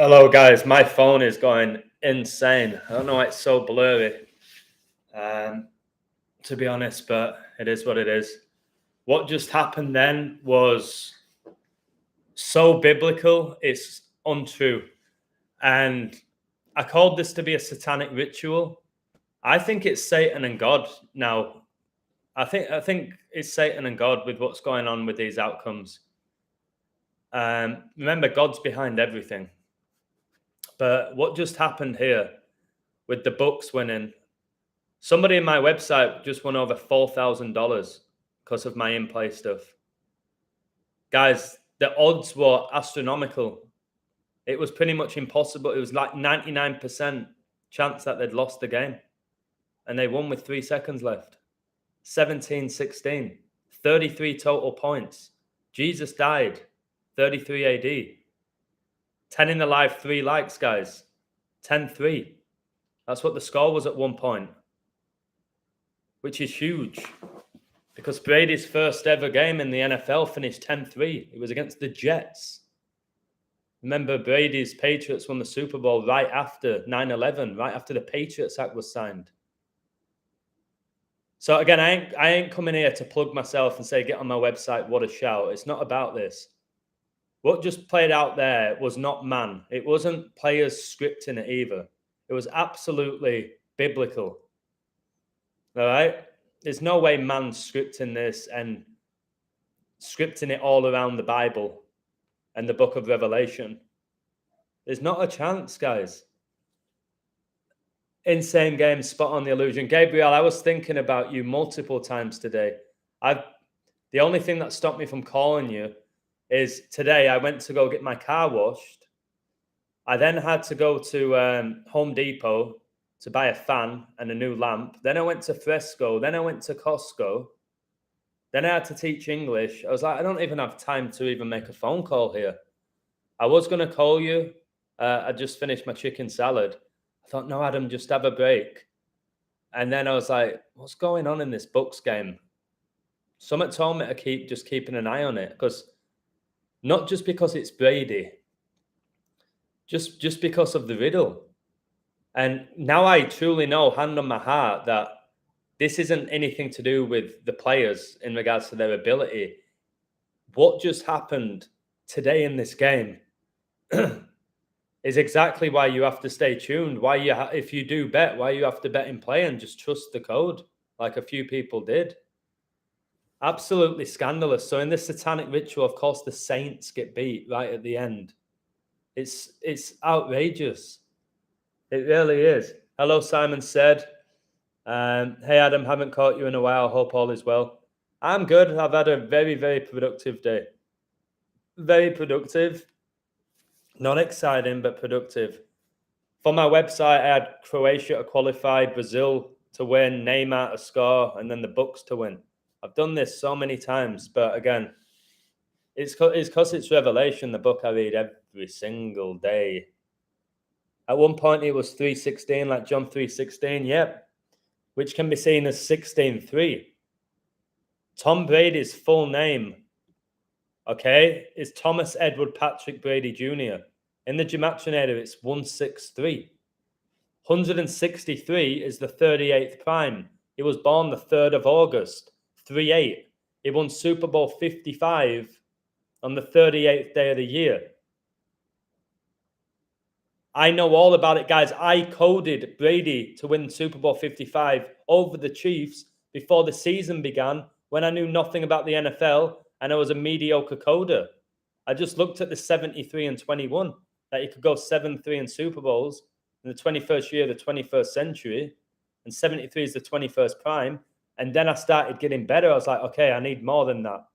Hello, guys. My phone is going insane. I don't know why it's so blurry, to be honest, but it is what it is. What just happened then was so biblical, it's untrue. And I called this to be a satanic ritual. I think it's Satan and God now. I think it's Satan and God with what's going on with these outcomes. Remember, God's behind everything. But what just happened here with the Bucks winning? Somebody in my website just won over $4,000 because of my in-play stuff. Guys, the odds were astronomical. It was pretty much impossible. It was like 99% chance that they'd lost the game. And they won with 3 seconds left. 17-16. 33 total points. Jesus died. 33 AD. 10 in the live, 3 likes, guys. 10-3. That's what the score was at one point, which is huge because Brady's first ever game in the NFL finished 10-3. It was against the Jets. Remember, Brady's Patriots won the Super Bowl right after 9/11, right after the Patriots Act was signed. So again, I ain't coming here to plug myself and say, get on my website, what a shout. It's not about this. What just played out there was not man. It wasn't players scripting it either. It was absolutely biblical. All right? There's no way man's scripting this and scripting it all around the Bible and the book of Revelation. There's not a chance, guys. Insane game, spot on the illusion. Gabriel, I was thinking about you multiple times today. The only thing that stopped me from calling you is today I went to go get my car washed. I then had to go to Home Depot to buy a fan and a new lamp. Then I went to Fresco. Then I went to Costco. Then I had to teach English. I was like, I don't even have time to even make a phone call here. I was going to call you. I just finished my chicken salad. I thought, no, Adam, just have a break. And then I was like, what's going on in this Bucks game? Someone told me to keep keeping an eye on it, because not just because it's Brady, just because of the riddle. And now I truly know, hand on my heart, that this isn't anything to do with the players in regards to their ability. What just happened today in this game is exactly why you have to stay tuned. Why if you do bet, why you have to bet in play and just trust the code, like a few people did. Absolutely scandalous. So in this satanic ritual, of course, the Saints get beat right at the end. It's outrageous. It really is. Hello, Simon said. Hey, Adam, haven't caught you in a while. Hope all is well. I'm good. I've had a very, very productive day. Very productive. Not exciting, but productive. For my website, I had Croatia to qualify, Brazil to win, Neymar to score, and then the Bucks to win. I've done this so many times, but again, it's because it's Revelation, the book I read every single day. At one point, it was 3:16, like John 3:16, yep, which can be seen as 16:3. Tom Brady's full name, okay, is Thomas Edward Patrick Brady Jr. In the Gematrinator, it's 163. 163 is the 38th prime. He was born the 3rd of August, 38. He won Super Bowl 55 on the 38th day of the year. I know all about it, guys. I coded Brady to win Super Bowl 55 over the Chiefs before the season began, when I knew nothing about the NFL and I was a mediocre coder. I just looked at the 73 and 21, that he could go 7-3 in Super Bowls in the 21st year of the 21st century, and 73 is the 21st prime. And then I started getting better. I was like, okay, I need more than that.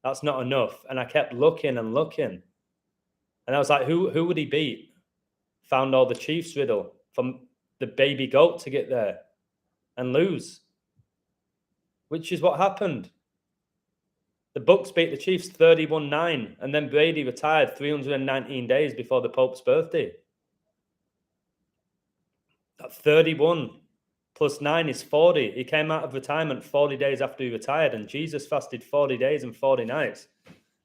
That's not enough. And I kept looking and looking. And I was like, who would he beat? Found all the Chiefs riddle from the baby goat to get there and lose, which is what happened. The Bucks beat the Chiefs 31-9, and then Brady retired 319 days before the Pope's birthday. That 31 plus 9 is 40. He came out of retirement 40 days after he retired, and Jesus fasted 40 days and 40 nights.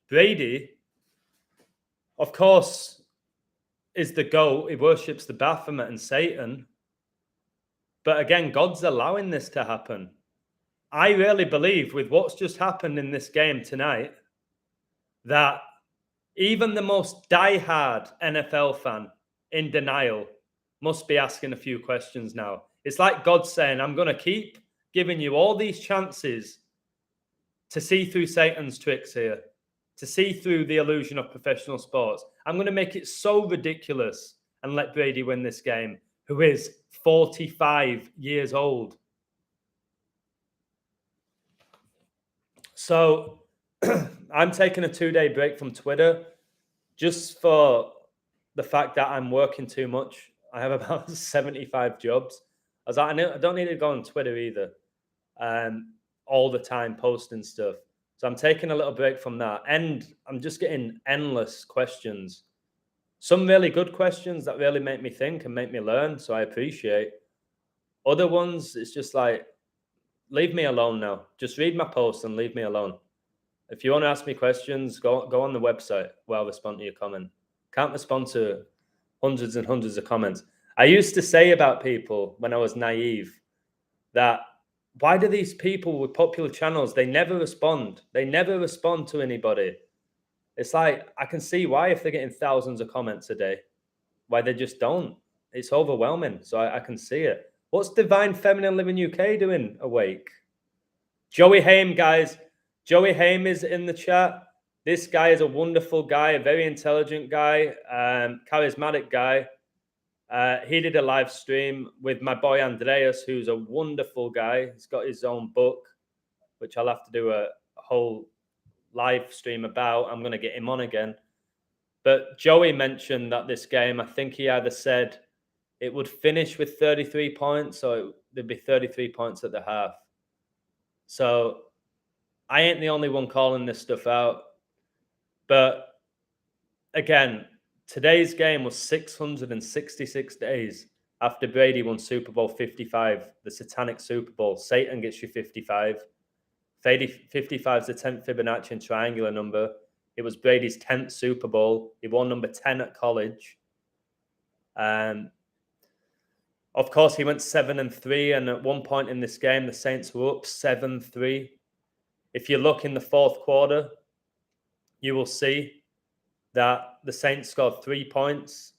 Brady, of course, is the GOAT. He worships the Baphomet and Satan. But again, God's allowing this to happen. I really believe with what's just happened in this game tonight, that even the most diehard NFL fan in denial must be asking a few questions now. It's like God saying, I'm going to keep giving you all these chances to see through Satan's tricks here, to see through the illusion of professional sports. I'm going to make it so ridiculous and let Brady win this game, who is 45 years old. So I'm taking a 2-day break from Twitter just for the fact that I'm working too much. I have about 75 jobs. I was like, I don't need to go on Twitter either, all the time posting stuff. So I'm taking a little break from that. And I'm just getting endless questions. Some really good questions that really make me think and make me learn. So I appreciate. Other ones, it's just like, leave me alone now. Just read my posts and leave me alone. If you want to ask me questions, go on the website where I'll respond to your comment. Can't respond to hundreds and hundreds of comments. I used to say about people when I was naive that why do these people with popular channels, they never respond. They never respond to anybody. It's like, I can see why if they're getting thousands of comments a day, why they just don't. It's overwhelming. So I can see it. What's Divine Feminine Living UK doing awake? Joey Haim, guys. Joey Haim is in the chat. This guy is a wonderful guy, a very intelligent guy, charismatic guy. He did a live stream with my boy Andreas, who's a wonderful guy. He's got his own book, which I'll have to do a whole live stream about. I'm going to get him on again. But Joey mentioned that this game, I think he either said it would finish with 33 points or there'd be 33 points at the half. So I ain't the only one calling this stuff out. But again, today's game was 666 days after Brady won Super Bowl 55, the Satanic Super Bowl. Satan gets you 55. 55 is the 10th Fibonacci and triangular number. It was Brady's 10th Super Bowl. He won number 10 at college. Of course, he went 7-3, and at one point in this game, the Saints were up 7-3. If you look in the fourth quarter, you will see that the Saints scored 3 points,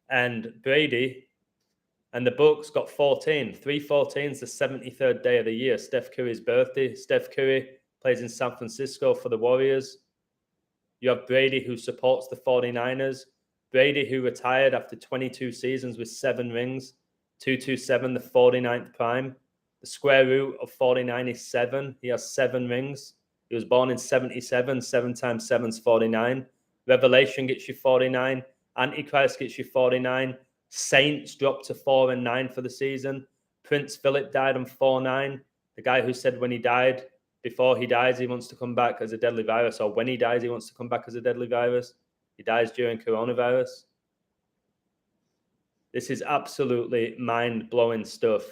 and Brady and the Bucks got 14. 3-14 is the 73rd day of the year, Steph Curry's birthday. Steph Curry plays in San Francisco for the Warriors. You have Brady, who supports the 49ers. Brady, who retired after 22 seasons with 7 rings. 227, the 49th prime. The square root of 49 is 7. He has 7 rings. He was born in 77. 7 times 7 is 49. Revelation gets you 49. Antichrist gets you 49. Saints dropped to 4-9 for the season. Prince Philip died on 4-9. The guy who said when he died, before he dies, he wants to come back as a deadly virus, or when he dies, he wants to come back as a deadly virus. He dies during coronavirus. This is absolutely mind-blowing stuff.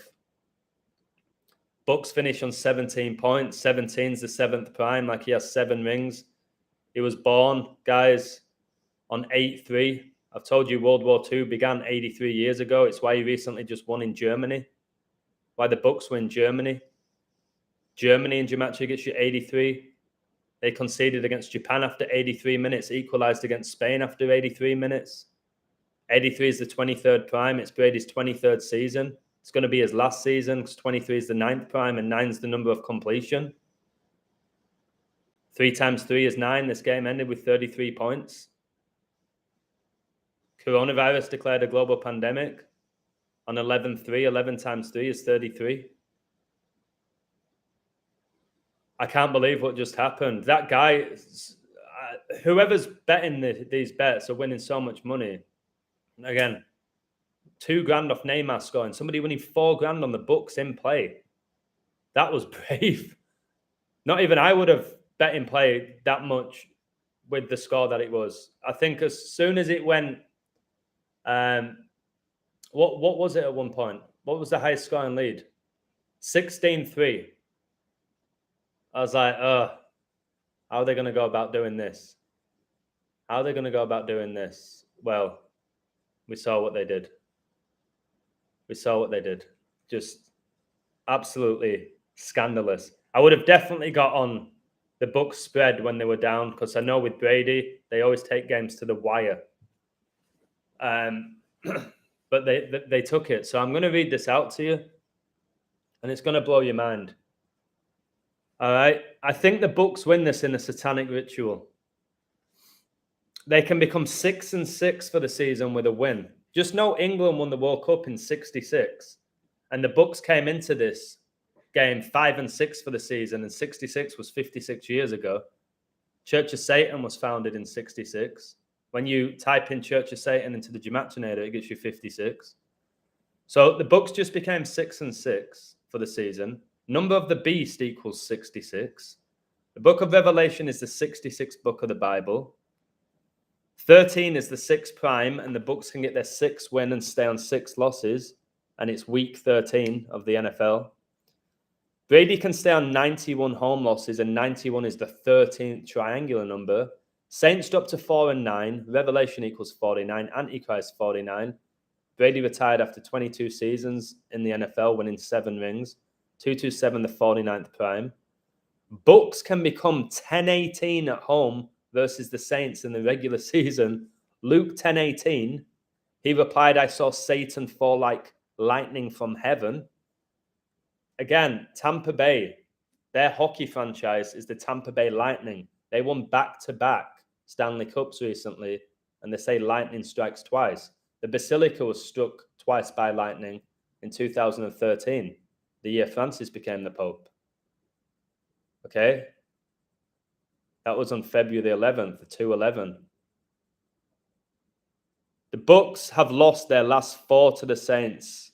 Bucks finish on 17 points. 17 is the 7th prime, like he has 7 rings. He was born, guys, on 8-3. I've told you World War II began 83 years ago. It's why he recently just won in Germany. Why the Bucks were in Germany. Germany in gematria gets you 83. They conceded against Japan after 83 minutes, equalized against Spain after 83 minutes. 83 is the 23rd prime. It's Brady's 23rd season. It's going to be his last season because 23 is the 9th prime and 9 is the number of completion. 3 times 3 is 9. This game ended with 33 points. Coronavirus declared a global pandemic on 11-3. 11 times 3 is 33. I can't believe what just happened. That guy, whoever's betting these bets are winning so much money. Again, $2,000 off Neymar scoring. Somebody winning $4,000 on the Bucks in play. That was brave. Not even I would have bet in play that much with the score that it was. I think as soon as it went, what was it at one point? What was the highest scoring lead? 16-3. I was like, how are they going to go about doing this? How are they going to go about doing this? Well, We saw what they did. Just absolutely scandalous. I would have definitely got on the Bucks spread when they were down, because I know with Brady, they always take games to the wire. But they took it. So I'm going to read this out to you, and it's going to blow your mind. All right. I think the Bucks win this in a satanic ritual. They can become 6-6 for the season with a win. Just know England won the World Cup in '66, and the Bucks came into this game 5-6 for the season, and '66 was 56 years ago. Church of Satan was founded in '66. When you type in Church of Satan into the Gematinator, it gives you 56. So the Bucks just became 6-6 for the season. Number of the beast equals 66. The book of Revelation is the 66th book of the Bible. 13 is the 6th prime, and the Bucks can get their 6th win and stay on 6 losses, and it's week 13 of the NFL. Brady can stay on 91 home losses, and 91 is the 13th triangular number. Saints drop to 4-9. Revelation equals 49. Antichrist 49. Brady retired after 22 seasons in the NFL, winning 7 rings. 227, the 49th prime. Bucks can become 10-18 at home versus the Saints in the regular season. Luke 10:18. He replied, I saw Satan fall like lightning from heaven. Again, Tampa Bay, their hockey franchise is the Tampa Bay Lightning. They won back-to-back Stanley Cups recently, and they say lightning strikes twice. The Basilica was struck twice by lightning in 2013, the year Francis became the Pope. Okay? That was on February the 11th, the 2-11. The Bucks have lost their last 4 to the Saints,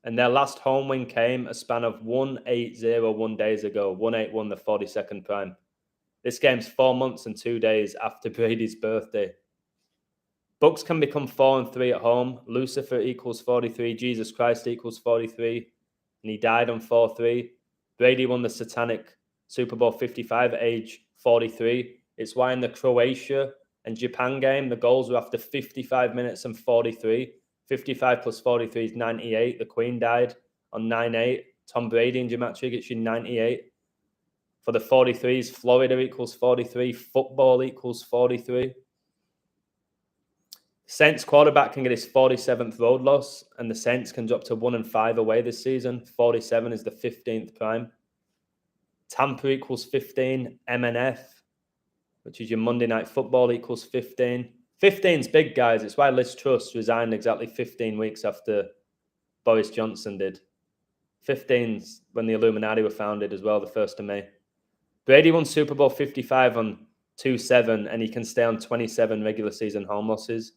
and their last home win came a span of 1-8-0 days ago. 1-8 the 42nd prime. This game's 4 months and 2 days after Brady's birthday. Bucks can become 4-3 at home. Lucifer equals 43. Jesus Christ equals 43. And he died on 4-3. Brady won the Satanic Super Bowl 55 at age 43. It's why in the Croatia and Japan game, the goals were after 55 minutes and 43. 55 plus 43 is 98. The Queen died on 9-8. Tom Brady in Gematria gets you 98. For the 43s, Florida equals 43. Football equals 43. Saints quarterback can get his 47th road loss, and the Saints can drop to 1-5 away this season. 47 is the 15th prime. Tampa equals 15. MNF, which is your Monday Night Football, equals 15. 15's big, guys. It's why Liz Truss resigned exactly 15 weeks after Boris Johnson did. 15's when the Illuminati were founded as well, the 1st of May. Brady won Super Bowl 55 on 2-7, and he can stay on 27 regular season home losses.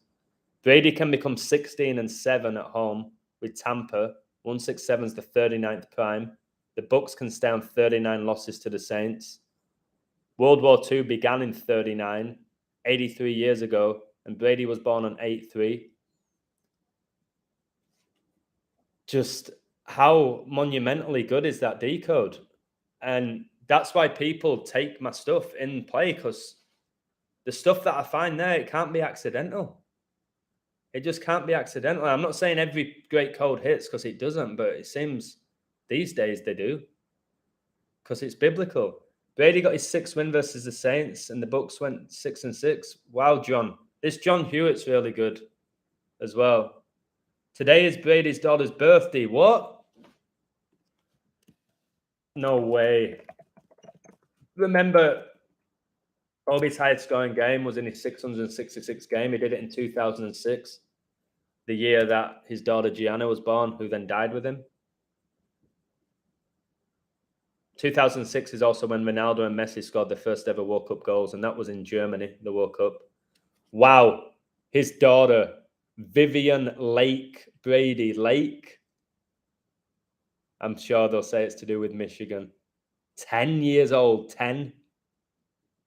Brady can become 16-7 at home with Tampa. 167 is the 39th prime. The Bucks can stay on 39 losses to the Saints. World War II began in 39, 83 years ago, and Brady was born on 8-3. Just how monumentally good is that decode? And that's why people take my stuff in play, because the stuff that I find there, it can't be accidental. It just can't be accidental. I'm not saying every great code hits, because it doesn't, but it seems these days they do, because it's biblical. Brady got his 6th win versus the Saints, and the Bucks went 6-6. Wow, John. This John Hewitt's really good as well. Today is Brady's daughter's birthday. What? No way. Remember, Kobe's highest scoring game was in his 666 game. He did it in 2006, the year that his daughter Gianna was born, who then died with him. 2006 is also when Ronaldo and Messi scored their first ever World Cup goals, and that was in Germany, the World Cup. Wow. His daughter, Vivian Lake Brady. Lake. I'm sure they'll say it's to do with Michigan. 10 years old. 10.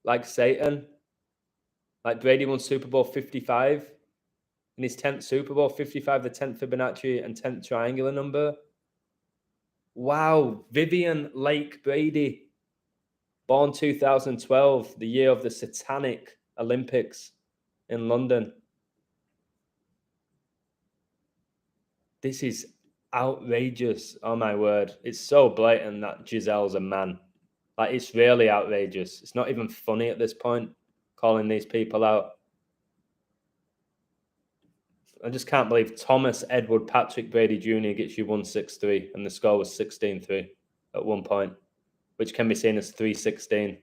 Like Satan. Like Brady won Super Bowl 55. In his 10th Super Bowl, 55, the 10th Fibonacci and 10th triangular number. Wow. Vivian Lake Brady. Born 2012, the year of the Satanic Olympics in London. This is outrageous. Oh my word. It's so blatant that Giselle's a man. Like, it's really outrageous. It's not even funny at this point, calling these people out. I just can't believe Thomas Edward Patrick Brady Jr. gets you 163, and the score was 16-3 at one point, which can be seen as 316.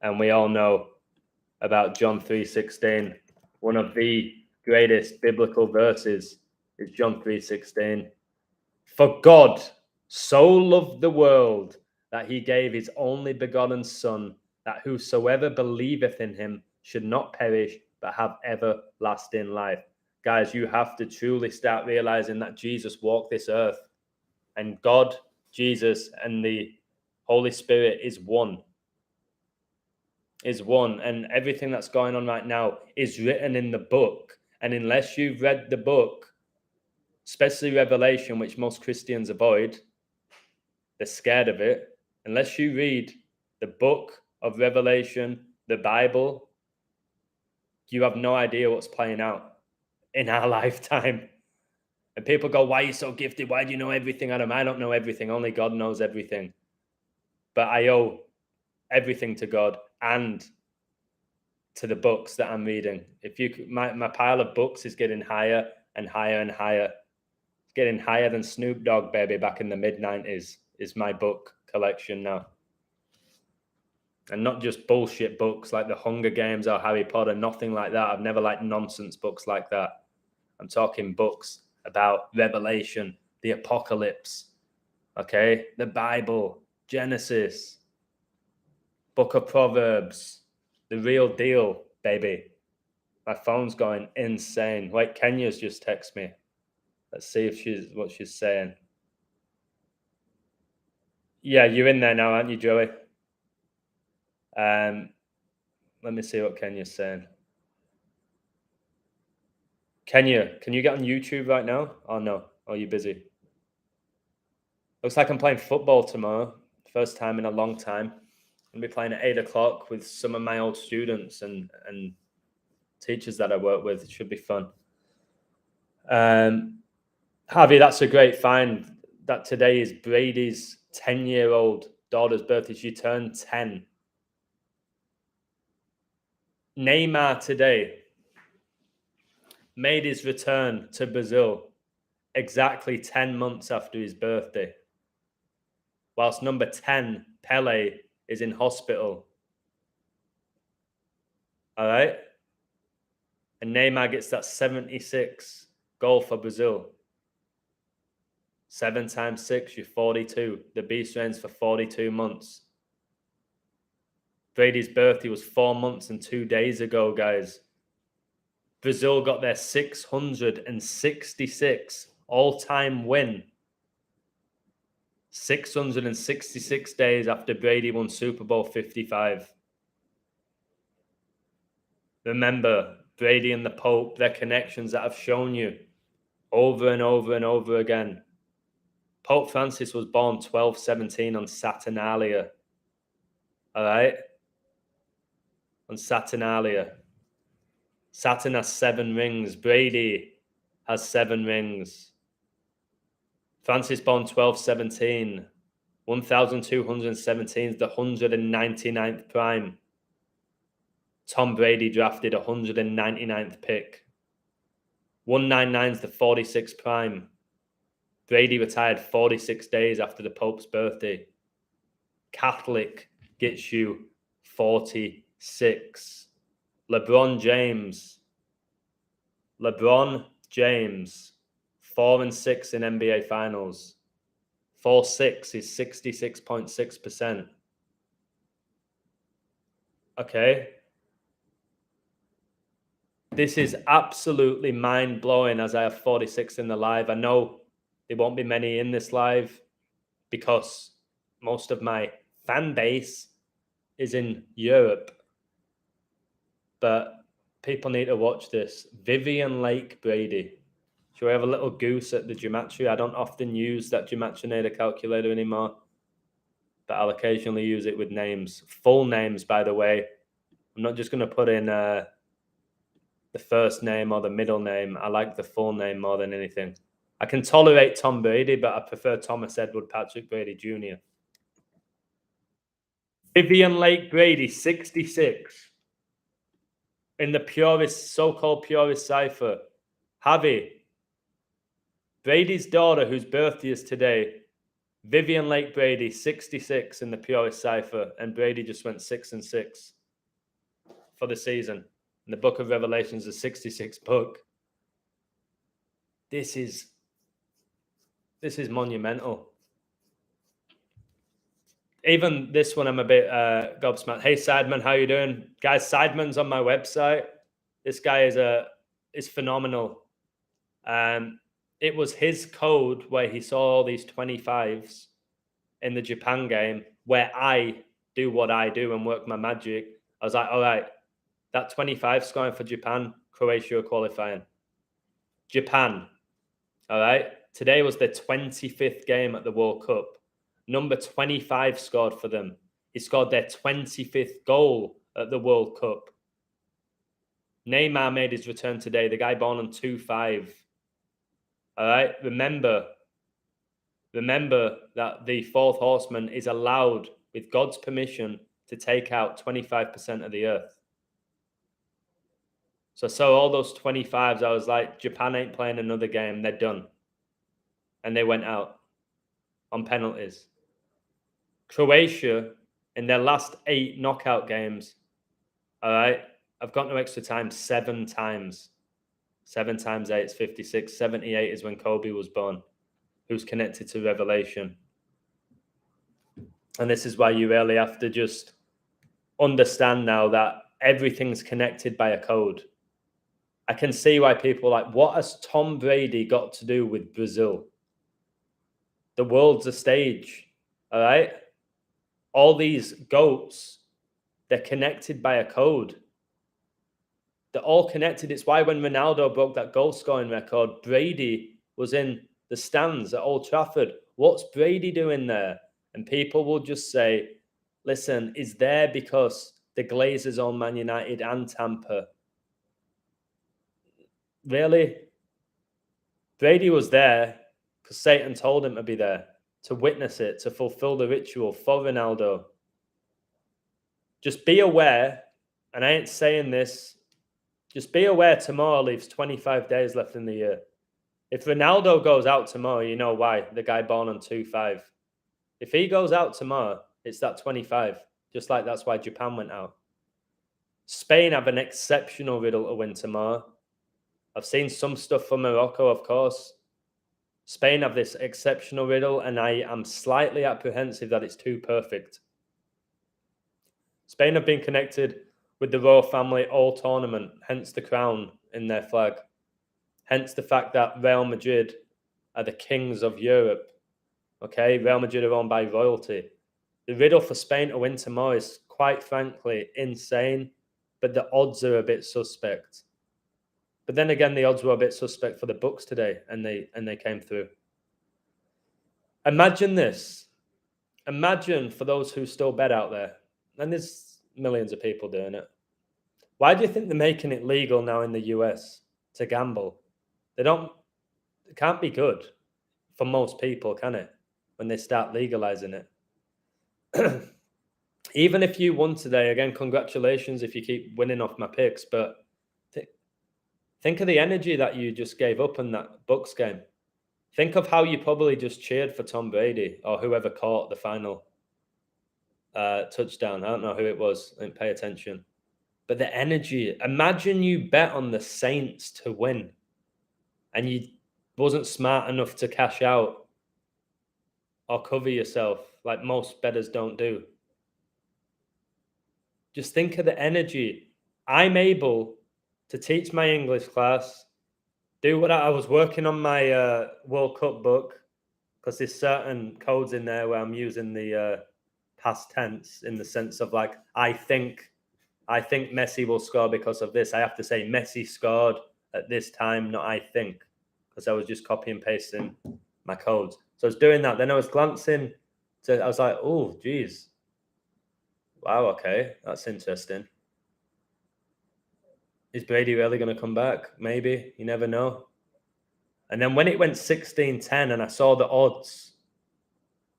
And we all know about John 3:16. One of the greatest biblical verses is John 3:16. For God so loved the world that he gave his only begotten Son, that whosoever believeth in him should not perish, but have everlasting life. Guys, you have to truly start realizing that Jesus walked this earth, and God, Jesus, and the Holy Spirit is one. And everything that's going on right now is written in the book. And unless you've read the book, especially Revelation, which most Christians avoid, they're scared of it. Unless you read the book of Revelation, the Bible, you have no idea what's playing out in our lifetime. And people go, why are you so gifted? Why do you know everything, Adam? I don't know everything. Only God knows everything. But I owe everything to God and to the books that I'm reading. If you, my pile of books is getting higher and higher and higher. It's getting higher than Snoop Dogg, baby, back in the mid-90s is my book collection now. And not just bullshit books like the Hunger Games or Harry Potter, nothing like that. I've never liked nonsense books like that. I'm talking books about Revelation, the Apocalypse, okay? The Bible, Genesis, Book of Proverbs, the real deal, baby. My phone's going insane. Wait, Kenya's just texted me. Let's see if what she's saying. Yeah, you're in there now, aren't you, Joey? Let me see what Kenya's saying. Kenya, can you get on YouTube right now? Oh, no. Oh, you're busy. Looks like I'm playing football tomorrow. First time in a long time. I'm going to be playing at 8 o'clock with some of my old students and teachers that I work with. It should be fun. Javi, that's a great find. That today is Brady's 10-year-old daughter's birthday. She turned 10. Neymar today made his return to Brazil exactly 10 months after his birthday, whilst number 10, Pele, is in hospital. All right? And Neymar gets that 76 goal for Brazil. 7 times 6, you're 42. The beast reigns for 42 months. Brady's birthday was 4 months and 2 days ago, guys. Brazil got their 666 all-time win. 666 days after Brady won Super Bowl 55. Remember, Brady and the Pope, their connections that I've shown you over and over and over again. Pope Francis was born 1217 on Saturnalia. All right? On Saturnalia. Saturn has 7 rings. Brady has 7 rings. Francis born 1217. 1217 is the 199th prime. Tom Brady drafted 199th pick. 199 is the 46th prime. Brady retired 46 days after the Pope's birthday. Catholic gets you 46. LeBron James, 4 and 6 in NBA Finals. 4-6 is 66.6%. Okay. This is absolutely mind-blowing as I have 46 in the live. I know there won't be many in this live because most of my fan base is in Europe. But people need to watch this. Vivian Lake Brady. Should we have a little goose at the gematria? I don't often use that Gematrinator calculator anymore, but I'll occasionally use it with names. Full names, by the way. I'm not just going to put in the first name or the middle name. I like the full name more than anything. I can tolerate Tom Brady, but I prefer Thomas Edward Patrick Brady Jr. Vivian Lake Brady, 66. In the purest, so-called purest cipher. Javi, Brady's daughter, whose birthday is today, Vivian Lake Brady, 66 in the purest cipher, and Brady just went 6-6 for the season. And the Book of Revelations is 66 book. This is monumental. Even this one, I'm a bit gobsmacked. Hey, Sideman, how you doing? Guys, Sideman's on my website. This guy is phenomenal. It was his code where he saw all these 25s in the Japan game where I do what I do and work my magic. I was like, all right, that 25 scoring for Japan, Croatia are qualifying. Japan, all right? Today was their 25th game at the World Cup. Number 25 scored for them. He scored their 25th goal at the World Cup. Neymar made his return today. The guy born on 2-5. All right? Remember that the fourth horseman is allowed, with God's permission, to take out 25% of the earth. So all those 25s, I was like, Japan ain't playing another game. They're done. And they went out on penalties. Croatia, in their last 8 knockout games, all right, I've got no extra time 7 times. 7 times 8 is 56. 78 is when Kobe was born, who's connected to Revelation. And this is why you really have to just understand now that everything's connected by a code. I can see why people are like, what has Tom Brady got to do with Brazil? The world's a stage, all right? All these GOATs, they're connected by a code. They're all connected. It's why when Ronaldo broke that goal scoring record, Brady was in the stands at Old Trafford. What's Brady doing there? And people will just say, listen, is there because the Glazers own Man United and Tampa? Really? Brady was there because Satan told him to be there, to witness it, to fulfill the ritual for Ronaldo. Just be aware, and I ain't saying this, just be aware tomorrow leaves 25 days left in the year. If Ronaldo goes out tomorrow, you know why. The guy born on 2-5. If he goes out tomorrow, it's that 25. Just like that's why Japan went out. Spain have an exceptional riddle to win tomorrow. I've seen some stuff from Morocco, of course. Spain have this exceptional riddle, and I am slightly apprehensive that it's too perfect. Spain have been connected with the royal family all tournament, hence the crown in their flag. Hence the fact that Real Madrid are the kings of Europe. Okay, Real Madrid are owned by royalty. The riddle for Spain to win tomorrow is quite frankly insane, but the odds are a bit suspect. But then again, the odds were a bit suspect for the Bucks today, and they came through. Imagine this. Imagine for those who still bet out there, and there's millions of people doing it. Why do you think they're making it legal now in the US to gamble? It can't be good for most people, can it? When they start legalizing it. Even if you won today, again, congratulations if you keep winning off my picks, but think of the energy that you just gave up in that Bucks game. Think of how you probably just cheered for Tom Brady or whoever caught the final touchdown. I don't know who it was. I didn't pay attention. But the energy, imagine you bet on the Saints to win and you wasn't smart enough to cash out or cover yourself like most bettors don't do. Just think of the energy. I'm able to teach my English class, do what I was working on my World Cup book, because there's certain codes in there where I'm using the past tense in the sense of like, I think Messi will score because of this. I have to say Messi scored at this time, not I think, because I was just copy and pasting my codes. So I was doing that. Then I was glancing I was like, oh, geez. Wow, okay, that's interesting. Is Brady really going to come back? Maybe. You never know. And then when it went 16-10 and I saw the odds,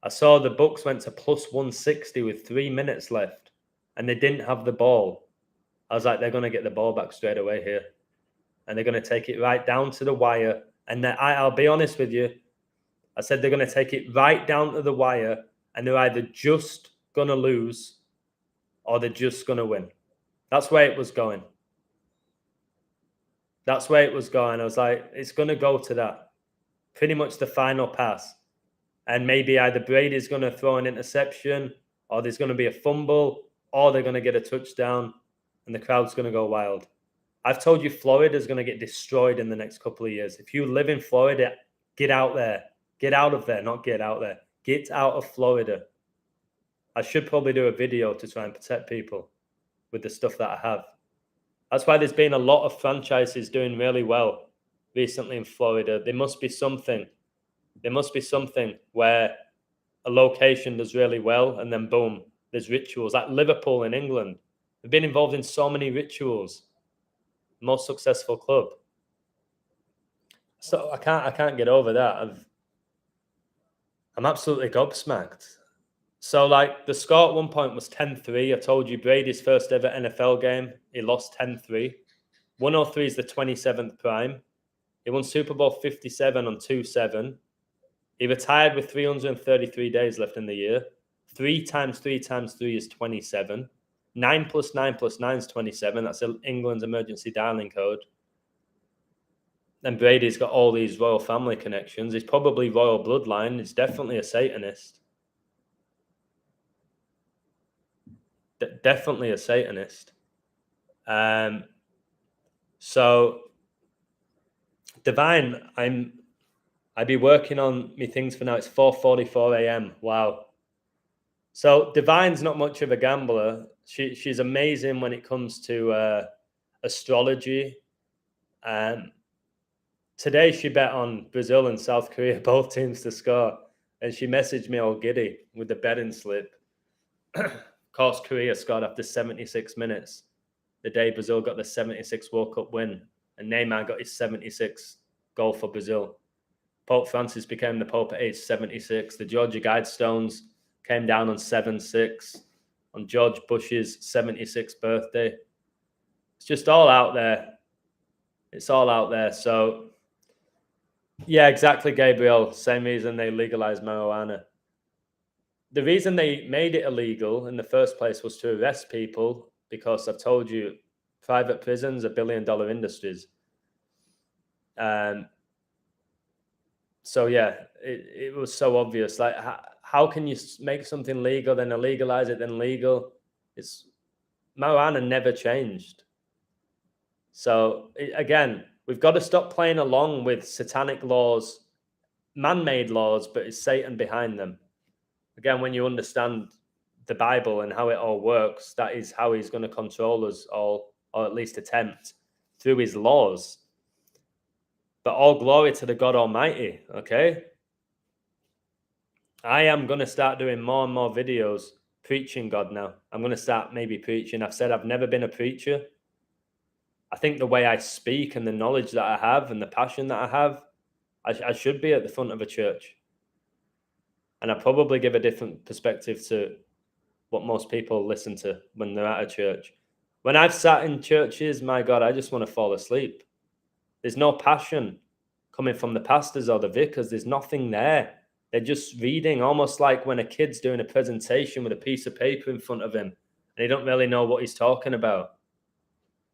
I saw the Bucks went to plus 160 with 3 minutes left and they didn't have the ball. I was like, they're going to get the ball back straight away here. And they're going to take it right down to the wire. And I'll be honest with you. I said they're going to take it right down to the wire and they're either just going to lose or they're just going to win. That's where it was going. That's where it was going. I was like, it's going to go to that. Pretty much the final pass. And maybe either Brady's going to throw an interception or there's going to be a fumble or they're going to get a touchdown and the crowd's going to go wild. I've told you Florida's going to get destroyed in the next couple of years. If you live in Florida, get out there. Get out of there, not get out there. Get out of Florida. I should probably do a video to try and protect people with the stuff that I have. That's why there's been a lot of franchises doing really well recently in Florida. There must be something. There must be something where a location does really well and then boom, there's rituals. Like Liverpool in England. They've been involved in so many rituals. Most successful club. So I can't get over that. I'm absolutely gobsmacked. So, like, the score at one point was 10-3. I told you Brady's first ever NFL game. He lost 10-3. 103 is the 27th prime. He won Super Bowl 57 on 2-7. He retired with 333 days left in the year. 3 times 3 times 3 is 27. 9 plus 9 plus 9 is 27. That's England's emergency dialing code. And Brady's got all these royal family connections. He's probably royal bloodline. He's definitely a Satanist. Definitely a Satanist. So, Divine, I'd be working on me things for now. It's 4:44 a.m. Wow. So Divine's not much of a gambler. She's amazing when it comes to astrology. Today she bet on Brazil and South Korea, both teams to score. And she messaged me all giddy with the betting slip. Of course, Korea scored after 76 minutes. The day Brazil got the 76 World Cup win. And Neymar got his 76 goal for Brazil. Pope Francis became the Pope at age 76. The Georgia Guidestones came down on 7/6 on George Bush's 76th birthday. It's just all out there. It's all out there. So, yeah, exactly, Gabriel. Same reason they legalized marijuana. The reason they made it illegal in the first place was to arrest people because I've told you, private prisons are billion-dollar industries. So, yeah, it was so obvious. Like, how can you make something legal, then illegalize it, then legal? Marijuana never changed. So, again, we've got to stop playing along with satanic laws, man-made laws, but it's Satan behind them. Again, when you understand the Bible and how it all works, that is how he's going to control us all, or at least attempt, through his laws. But all glory to the God Almighty, okay? I am going to start doing more and more videos preaching God now. I'm going to start maybe preaching. I've said I've never been a preacher. I think the way I speak and the knowledge that I have and the passion that I have, I should be at the front of a church. And I probably give a different perspective to what most people listen to when they're at a church. When I've sat in churches, my God, I just want to fall asleep. There's no passion coming from the pastors or the vicars. There's nothing there. They're just reading, almost like when a kid's doing a presentation with a piece of paper in front of him and he don't really know what he's talking about.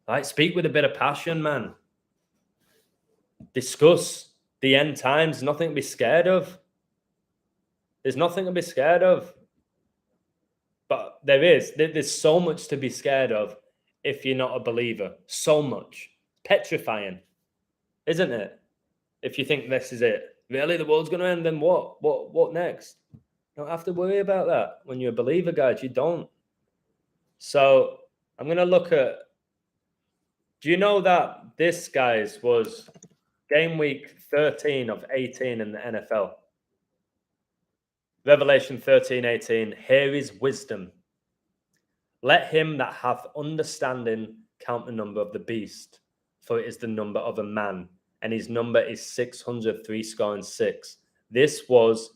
Right? Speak with a bit of passion, man. Discuss the end times. Nothing to be scared of. There's nothing to be scared of. But there's so much to be scared of if you're not a believer. So much. Petrifying, isn't it? If you think this is it. Really, the world's going to end, then what? What next? You don't have to worry about that. When you're a believer, guys, you don't. So I'm going to look at, do you know that this, guys, was game week 13 of 18 in the NFL? Revelation 13:18, here is wisdom. Let him that hath understanding count the number of the beast, for it is the number of a man, and his number is 603 scoring 6. This was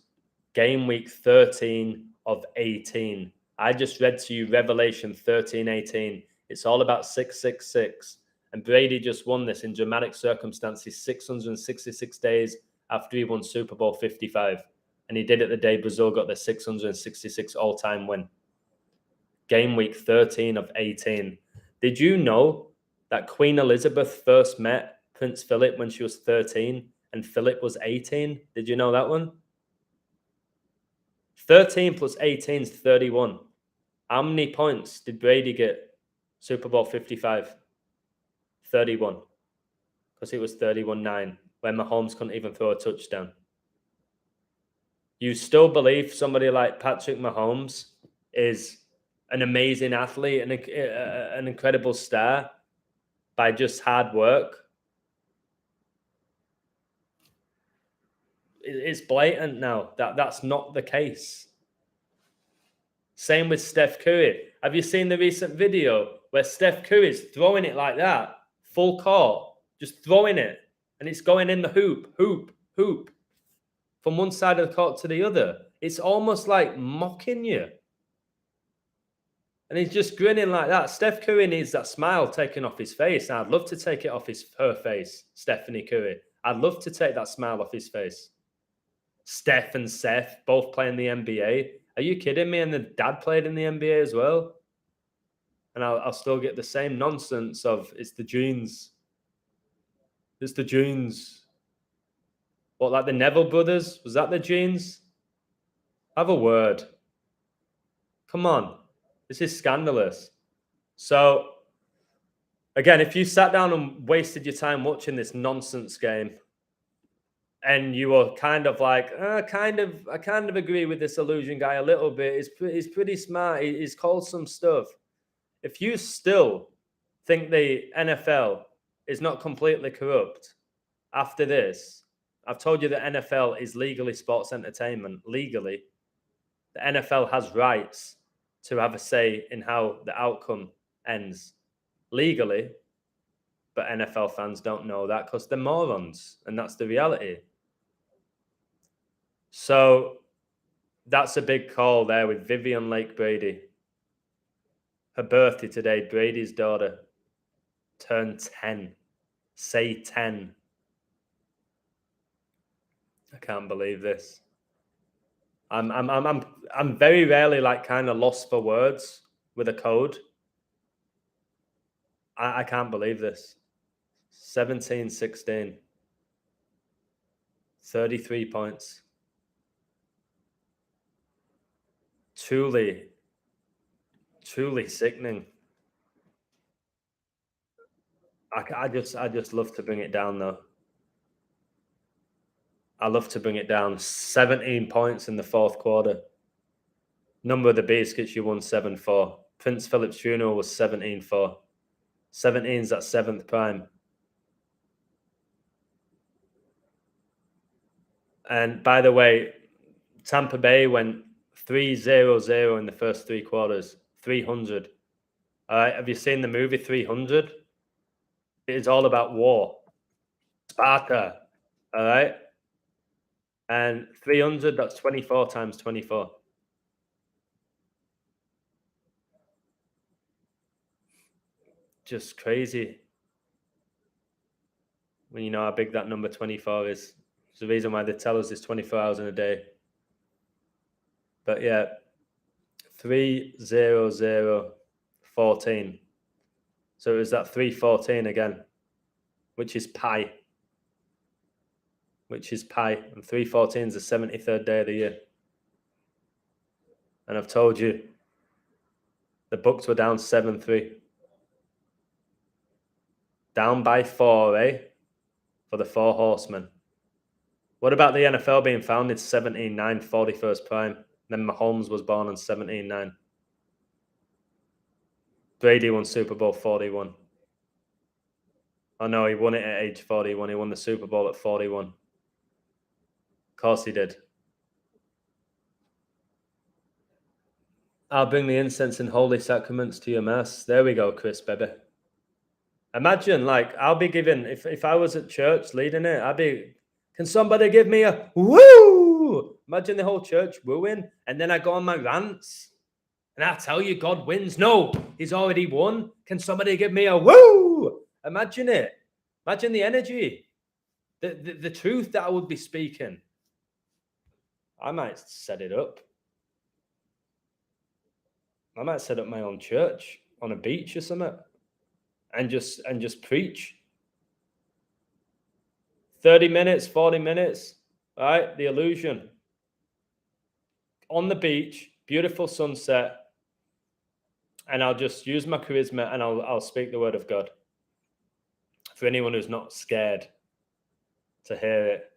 game week 13 of 18. I just read to you Revelation 13:18. It's all about 666. And Brady just won this in dramatic circumstances 666 days after he won Super Bowl 55. And he did it the day Brazil got their 666 all-time win. Game week 13 of 18. Did you know that Queen Elizabeth first met Prince Philip when she was 13 and Philip was 18? Did you know that one? 13 plus 18 is 31. How many points did Brady get Super Bowl 55? 31. Because it was 31-9 when Mahomes couldn't even throw a touchdown. You still believe somebody like Patrick Mahomes is an amazing athlete and an incredible star by just hard work? It's blatant now that that's not the case. Same with Steph Curry. Have you seen the recent video where Steph Curry is throwing it like that, full court, just throwing it, and it's going in the hoop, from one side of the court to the other? It's almost like mocking you. And he's just grinning like that. Steph Curry needs that smile taken off his face. And I'd love to take it off her face, Stephanie Curry. I'd love to take that smile off his face. Steph and Seth both play in the NBA. Are you kidding me? And the dad played in the NBA as well. And I'll still get the same nonsense of it's the genes. It's the genes. What, like the Neville brothers? Was that the genes? Have a word. Come on. This is scandalous. So, again, if you sat down and wasted your time watching this nonsense game, and you were kind of like, I kind of agree with this illusion guy a little bit. He's pretty smart. He's called some stuff. If you still think the NFL is not completely corrupt after this, I've told you that NFL is legally sports entertainment. Legally, the NFL has rights to have a say in how the outcome ends legally, but NFL fans don't know that because they're morons, and that's the reality. So that's a big call there with Vivian Lake Brady. Her birthday today, Brady's daughter, turned 10. Say 10. I can't believe this. I'm very rarely like kind of lost for words with a code. I can't believe this. 17-16. 33 points. Truly sickening. I just love to bring it down though. I love to bring it down. 17 points in the fourth quarter. Number of the Beast gets you 174. Prince Philip's funeral was 17-4. 17's that seventh prime. And by the way, Tampa Bay went 3-0-0 in the first three quarters. 300. All right. Have you seen the movie 300? It is all about war. Sparta. All right. And 300, that's 24 times 24. Just crazy. When you know how big that number 24 is. It's the reason why they tell us it's 24 hours in a day. But yeah, 3-0-0-14. So it was that 314 again, which is pi. And 314 is the 73rd day of the year. And I've told you, the Bucks were down 7-3. Down by 4, eh? For the Four Horsemen. What about the NFL being founded 17-9, 41st prime? Then Mahomes was born on 17-9. Brady won Super Bowl 41. Oh no, he won it at age 41. He won the Super Bowl at 41. Of course he did. I'll bring the incense and holy sacraments to your mass. There we go, Chris, baby. Imagine, like, I'll be giving, if I was at church leading it, I'd be, can somebody give me a woo? Imagine the whole church wooing, and then I go on my rants, and I tell you God wins. No, he's already won. Can somebody give me a woo? Imagine it. Imagine the energy, the truth that I would be speaking. I might set it up. I might set up my own church on a beach or something, and just preach. 30 minutes, 40 minutes, right? The illusion. On the beach, beautiful sunset, and I'll just use my charisma and I'll speak the word of God. For anyone who's not scared to hear it.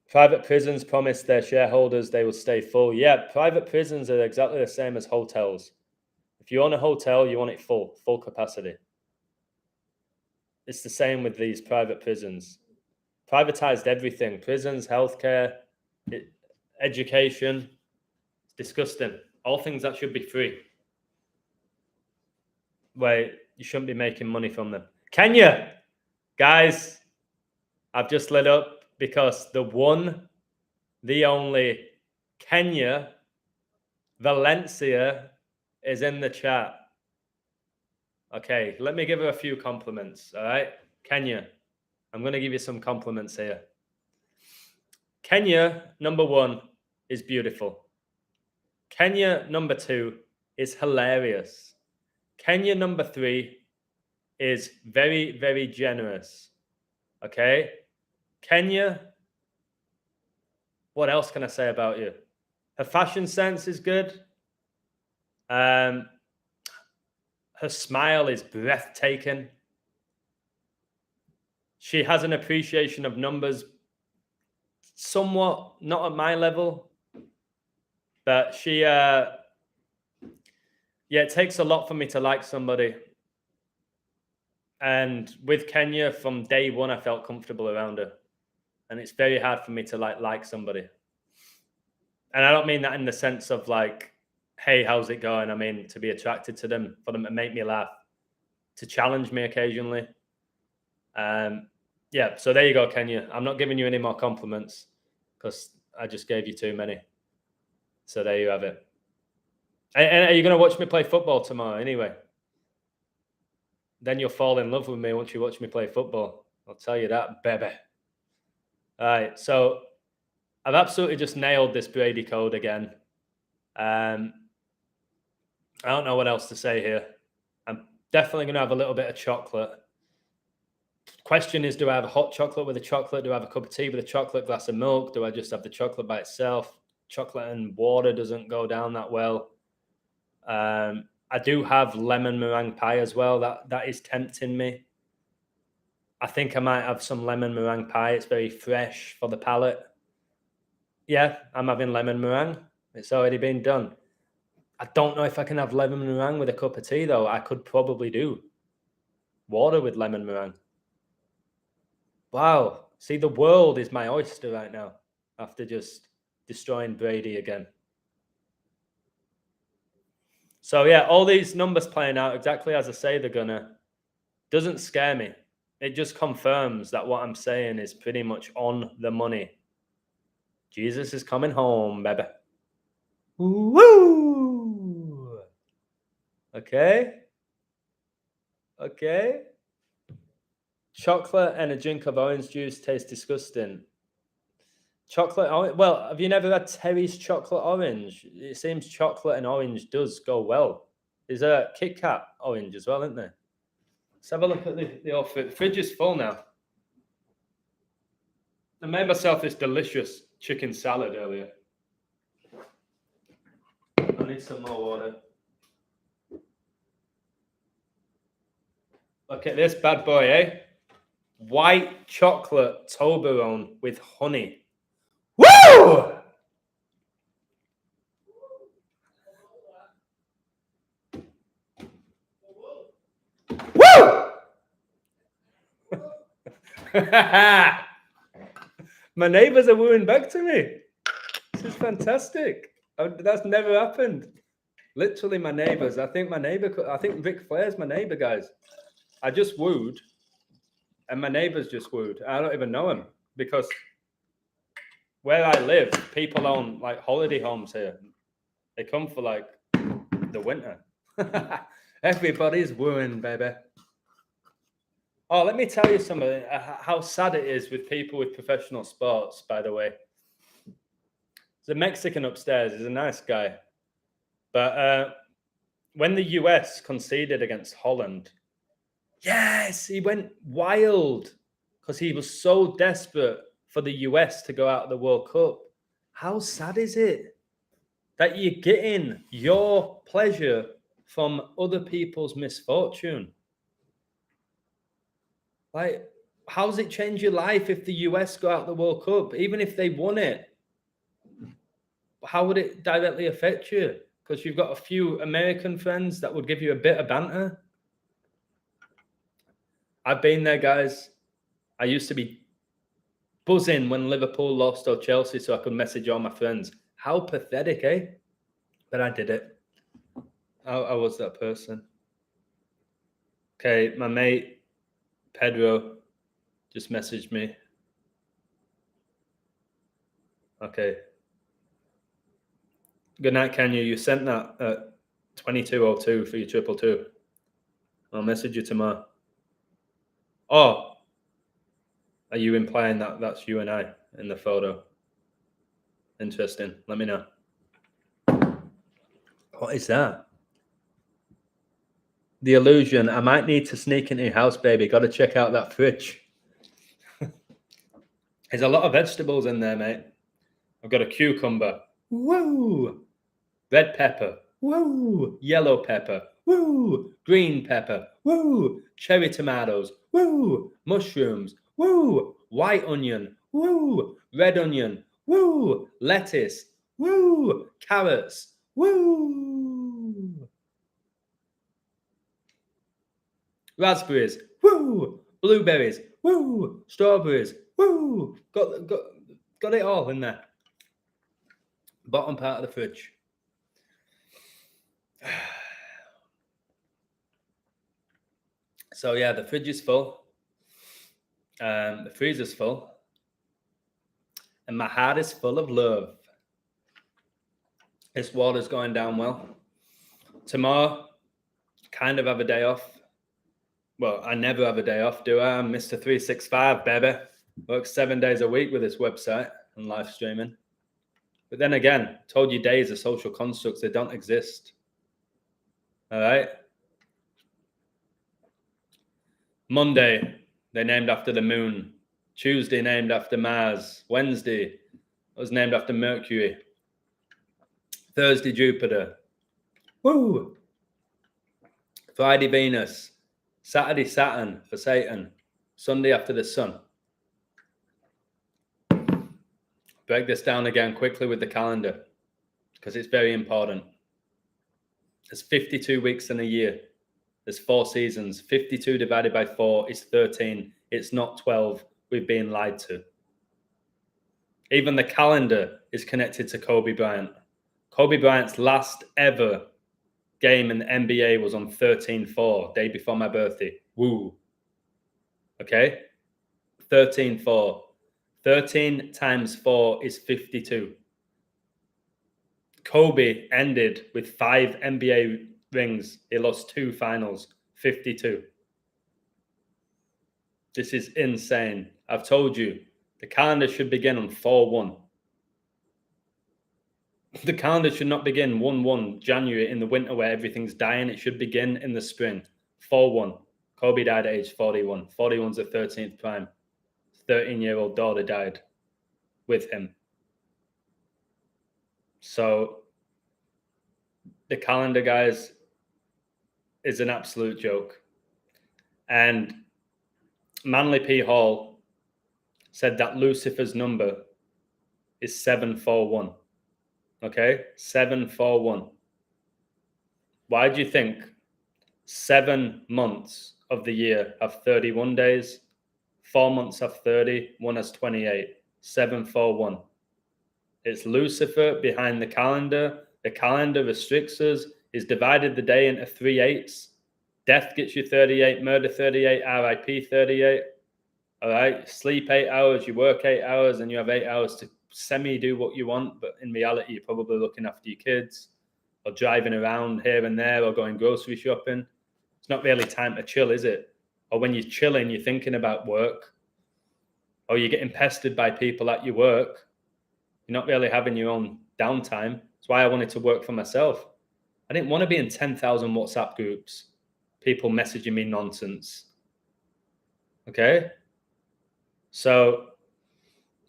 Private prisons promise their shareholders they will stay full. Yeah, private prisons are exactly the same as hotels. If you own a hotel, you want it full capacity. It's the same with these private prisons. Privatized everything. Prisons, healthcare, education. It's disgusting. All things that should be free. Where you shouldn't be making money from them. Kenya! Guys, I've just lit up because the one, the only Kenya, Valencia, is in the chat. Okay, let me give her a few compliments, all right? Kenya, I'm going to give you some compliments here. Kenya, number 1, is beautiful. Kenya, number 2, is hilarious. Kenya, number 3, is very, very generous. Okay? Kenya, what else can I say about you? Her fashion sense is good. Her smile is breathtaking. She has an appreciation of numbers, somewhat not at my level, but she, it takes a lot for me to like somebody. And with Kenya, from day one, I felt comfortable around her. And it's very hard for me to like somebody. And I don't mean that in the sense of like, hey, how's it going? I mean, to be attracted to them, for them to make me laugh, to challenge me occasionally. So there you go, Kenya. I'm not giving you any more compliments because I just gave you too many. So there you have it. And are you going to watch me play football tomorrow anyway? Then you'll fall in love with me once you watch me play football. I'll tell you that, baby. All right, so I've absolutely just nailed this Brady code again. I don't know what else to say here. I'm definitely going to have a little bit of chocolate. Question is, do I have a hot chocolate with a chocolate? Do I have a cup of tea with a chocolate, glass of milk? Do I just have the chocolate by itself? Chocolate and water doesn't go down that well. I do have lemon meringue pie as well. That is tempting me. I think I might have some lemon meringue pie. It's very fresh for the palate. Yeah, I'm having lemon meringue. It's already been done. I don't know if I can have lemon meringue with a cup of tea, though. I could probably do water with lemon meringue. Wow. See, the world is my oyster right now after just destroying Brady again. So, yeah, all these numbers playing out exactly as I say they're gonna doesn't scare me. It just confirms that what I'm saying is pretty much on the money. Jesus is coming home, baby. Woo! Okay. Chocolate and a drink of orange juice taste disgusting. Chocolate orange. Well, have you never had Terry's chocolate orange? It seems chocolate and orange does go well. There's a Kit Kat orange as well, isn't there? Let's have a look at the old fridge. The fridge is full now. I made myself this delicious chicken salad earlier. I need some more water. Look at this bad boy, eh? White chocolate Toblerone with honey. Woo! Woo! My neighbors are wooing back to me. This is fantastic. That's never happened. Literally my neighbors. I think Ric Flair's my neighbor, guys. I just wooed, and my neighbors just wooed. I don't even know him because where I live, people own like holiday homes here. They come for like the winter. Everybody's wooing, baby. Oh, let me tell you something. How sad it is with people with professional sports, by the way. The Mexican upstairs is a nice guy. But when the US conceded against Holland, yes, he went wild because he was so desperate for the US to go out of the World Cup. How sad is it that you're getting your pleasure from other people's misfortune? Like, how does it change your life if the US go out of the World Cup? Even if they won it, how would it directly affect you? Because you've got a few American friends that would give you a bit of banter. I've been there, guys. I used to be buzzing when Liverpool lost or Chelsea so I could message all my friends. How pathetic, eh? But I did it. I was that person. Okay, my mate Pedro just messaged me. Okay. Good night, Kenya. You sent that at 22:02 for your 222. I'll message you tomorrow. Oh, are you implying that that's you and I in the photo? Interesting. Let me know. What is that? The illusion. I might need to sneak into your house, baby. Got to check out that fridge. There's a lot of vegetables in there, mate. I've got a cucumber. Woo! Red pepper. Woo! Yellow pepper. Woo! Green pepper. Woo! Cherry tomatoes. Woo! Mushrooms. Woo! White onion. Woo! Red onion. Woo! Lettuce. Woo! Carrots. Woo! Raspberries. Woo! Blueberries. Woo! Strawberries. Woo! Got it all in there. Bottom part of the fridge. So yeah, the fridge is full. The freezer's full. And my heart is full of love. This water's going down well. Tomorrow, kind of have a day off. Well, I never have a day off, do I? I'm Mr. 365, baby. Work 7 days a week with this website and live streaming. But then again, told you days are social constructs. They don't exist. All right? Monday, they're named after the moon. Tuesday, named after Mars. Wednesday was named after Mercury. Thursday, Jupiter. Woo! Friday, Venus. Saturday, Saturn for Satan. Sunday after the sun. Break this down again quickly with the calendar because it's very important. There's 52 weeks in a year. There's 4 seasons. 52 divided by 4 is 13. It's not 12. We've been lied to. Even the calendar is connected to Kobe Bryant. Kobe Bryant's last ever game in the NBA was on 13/4, day before my birthday. Woo. Okay? 13/4. 13 times 4 is 52. Kobe ended with 5 NBA rings. He lost 2 finals. 52. This is insane. I've told you, the calendar should begin on 4/1. The calendar should not begin 1/1 January in the winter where everything's dying. It should begin in the spring. 4/1. Kobe died at age 41. 41's the 13th prime. 13-year-old daughter died with him. So the calendar, guys, is an absolute joke. And Manly P. Hall said that Lucifer's number is 741. Okay? 741. Why do you think 7 months of the year have 31 days? 4 months have 30, one has 28. 741. It's Lucifer behind the calendar. The calendar restricts us. is divided the day into 3/8. Death gets you 38, murder 38, RIP 38. All right, sleep 8 hours, you work 8 hours, and you have 8 hours to semi-do what you want, but in reality, you're probably looking after your kids or driving around here and there or going grocery shopping. It's not really time to chill, is it? Or when you're chilling, you're thinking about work, or you're getting pestered by people at your work. You're not really having your own downtime. That's why I wanted to work for myself. I didn't want to be in 10,000 WhatsApp groups, people messaging me nonsense. Okay? So,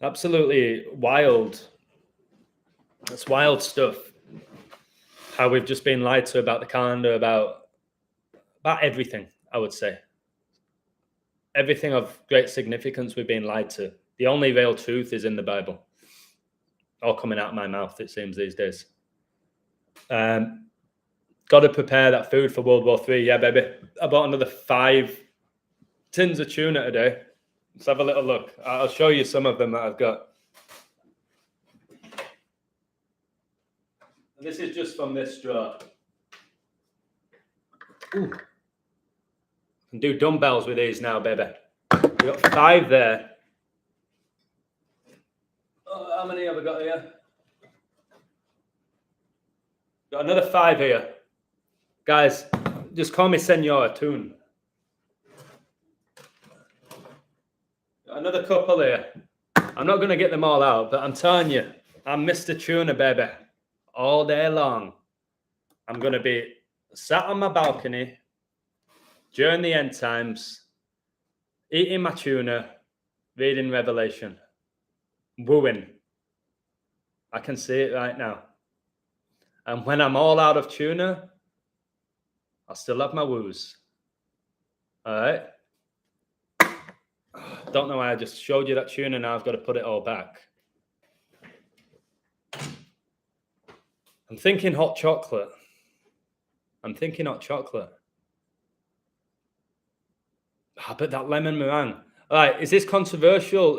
absolutely wild. It's wild stuff. How we've just been lied to about the calendar, about everything, I would say. Everything of great significance we've been lied to. The only real truth is in the Bible. All coming out of my mouth, it seems, these days. Got to prepare that food for World War III. Yeah, baby. I bought another 5 tins of tuna today. Let's have a little look. I'll show you some of them that I've got. And this is just from this drawer. Ooh. Can do dumbbells with these now, baby. We've got 5 there. Oh, how many have I got here? Got another 5 here. Guys, just call me Senor Toon. Got another couple here. I'm not going to get them all out, but I'm telling you, I'm Mr. Tuna, baby. All day long. I'm going to be sat on my balcony during the end times, eating my tuna, reading Revelation, wooing. I can see it right now. And when I'm all out of tuna, I'll still have my woos. All right? Don't know why I just showed you that tuna. Now I've got to put it all back. I'm thinking hot chocolate. But that lemon meringue. All right, is this controversial?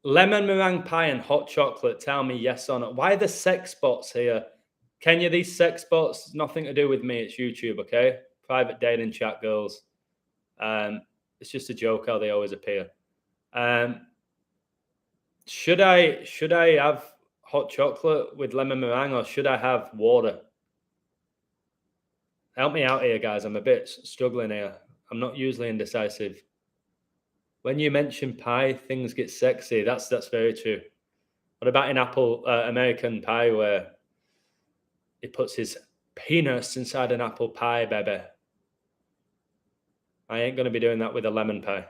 Lemon meringue pie and hot chocolate. Tell me yes or no. Why are the sex bots here? Kenya, these sex bots, nothing to do with me. It's YouTube, okay? Private dating chat girls. It's just a joke how they always appear. Should I have hot chocolate with lemon meringue, or should I have water? Help me out here, guys. I'm a bit struggling here. I'm not usually indecisive. When you mention pie, things get sexy. That's very true. What about in apple American pie, where he puts his penis inside an apple pie, baby? I ain't going to be doing that with a lemon pie.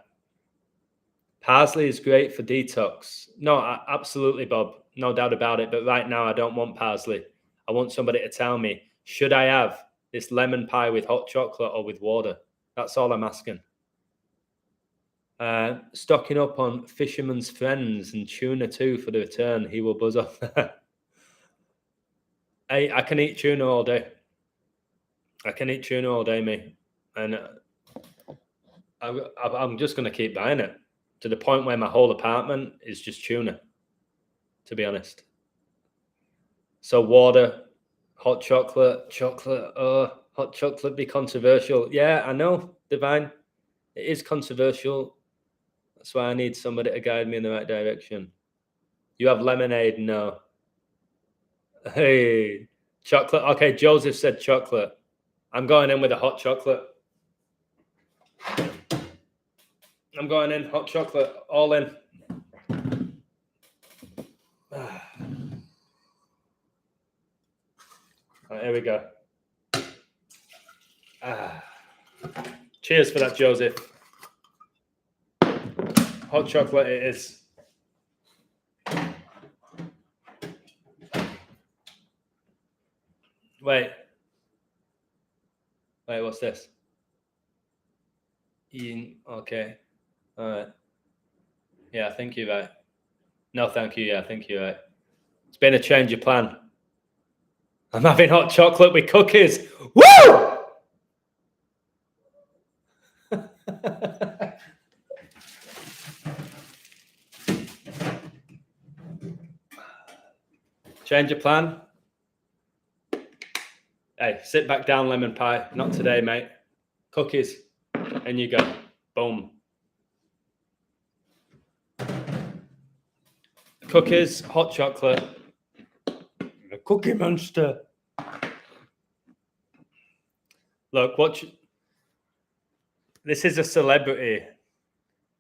Parsley is great for detox. No, absolutely, Bob. No doubt about it. But right now, I don't want parsley. I want somebody to tell me, should I have this lemon pie with hot chocolate or with water? That's all I'm asking. Stocking up on Fisherman's Friends and tuna too for the return. He will buzz off. I can eat tuna all day. Me. And I'm just going to keep buying it to the point where my whole apartment is just tuna, to be honest. So water, hot chocolate. Hot chocolate be controversial. Yeah, I know, Divine. It is controversial. That's why I need somebody to guide me in the right direction. You have lemonade? No. Hey, chocolate. Okay, Joseph said chocolate. I'm going in with a hot chocolate. I'm going in, hot chocolate, all in. Right, here we go. Cheers for that, Joseph. Hot chocolate it is. Wait, what's this? Okay. All right. Yeah, I think you're right. No, thank you. Yeah, I think you're right. It's been a change of plan. I'm having hot chocolate with cookies. Woo! Change of plan. Hey, sit back down, lemon pie. Not today, mate. Cookies. And you go. Boom. Cookies, hot chocolate. A cookie monster. Look, watch. This is a celebrity.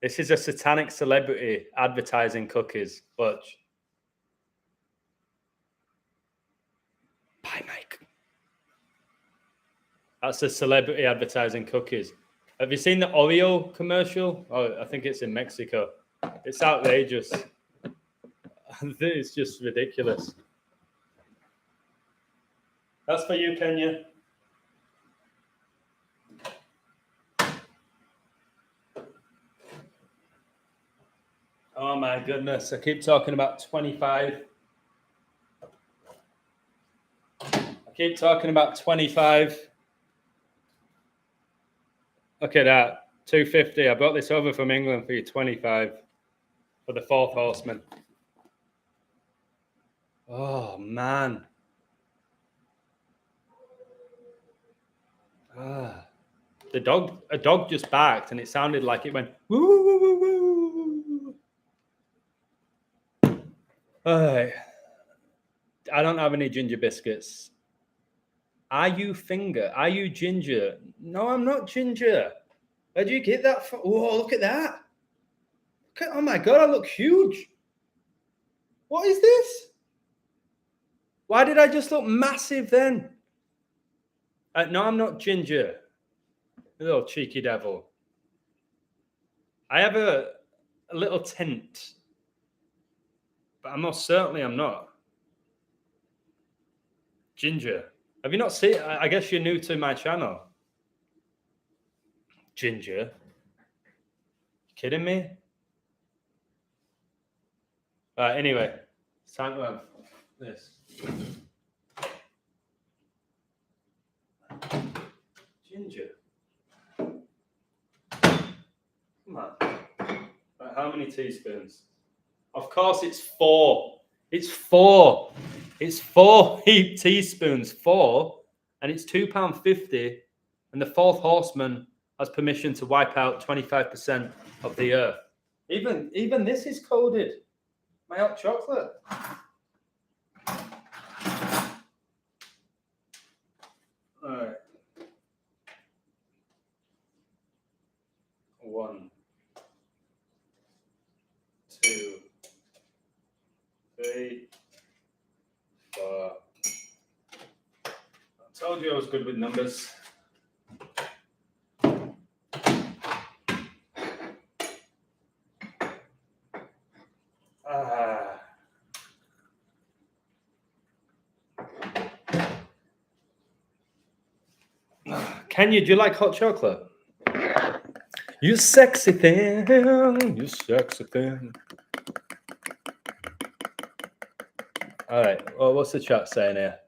This is a satanic celebrity advertising cookies. Watch. Bye, Mike. That's a celebrity advertising cookies. Have you seen the Oreo commercial? Oh, I think it's in Mexico. It's outrageous. It's just ridiculous. That's for you, Kenya. Oh my goodness. I keep talking about 25. Keep talking about 25. Look at that. 250. I brought this over from England for you. 25 for the fourth horseman. Oh man. A dog just barked and it sounded like it went woo woo woo woo. All right. I don't have any ginger biscuits. Are you finger? Are you ginger? No, I'm not ginger. Where do you get that from? Oh, look at that. Oh my God, I look huge. What is this? Why did I just look massive then? No, I'm not ginger. You little cheeky devil. I have a little tint. But I'm not. Ginger. Have you not seen? I guess you're new to my channel. Ginger. You kidding me? Anyway, it's time to have this. Ginger. Come on. Right, how many teaspoons? Of course, it's 4. It's 4. It's 4 heaped teaspoons. 4. And it's £2.50. And the fourth horseman has permission to wipe out 25% of the earth. Even this is coded. My hot chocolate. All right. 1, 2, 3, 4. I told you I was good with numbers. Kenya, do you like hot chocolate? You sexy thing, you sexy thing. All right, well, what's the chat saying here?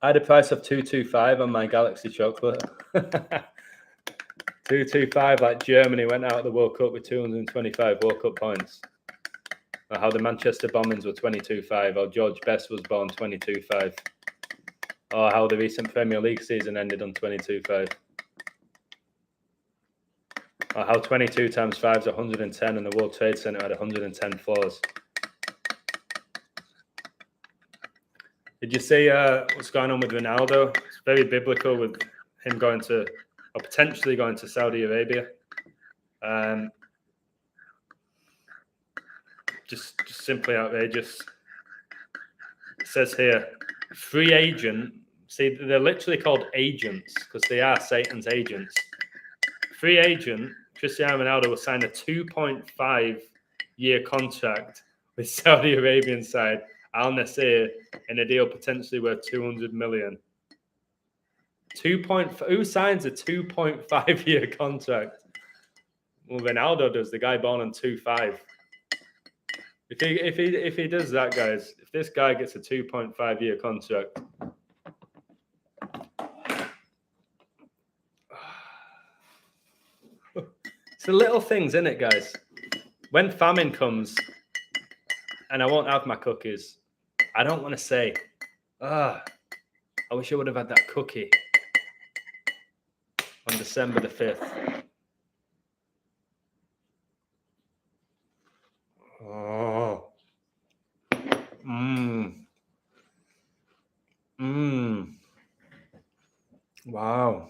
I had a price of 225 on my Galaxy chocolate. 225, like Germany went out of the World Cup with 225 World Cup points. Or how the Manchester Bombings were 22-5, or George Best was born 22-5. Or how the recent Premier League season ended on 22-5. Or how 22 times 5 is 110 and the World Trade Center had 110 floors. Did you see what's going on with Ronaldo? It's very biblical with him going to, or potentially going to Saudi Arabia. Just simply outrageous. It says here, free agent. See, they're literally called agents because they are Satan's agents. Free agent, Cristiano Ronaldo will sign a 2.5-year contract with Saudi Arabian side Al Nassr in a deal potentially worth 200 million. Who signs a 2.5-year contract? Well, Ronaldo does. The guy born on 2.5. If he does that, guys, if this guy gets a 2.5-year contract, it's the little things, isn't it, guys? When famine comes and I won't have my cookies, I don't want to say, I wish I would have had that cookie on December the 5th. Oh. Wow.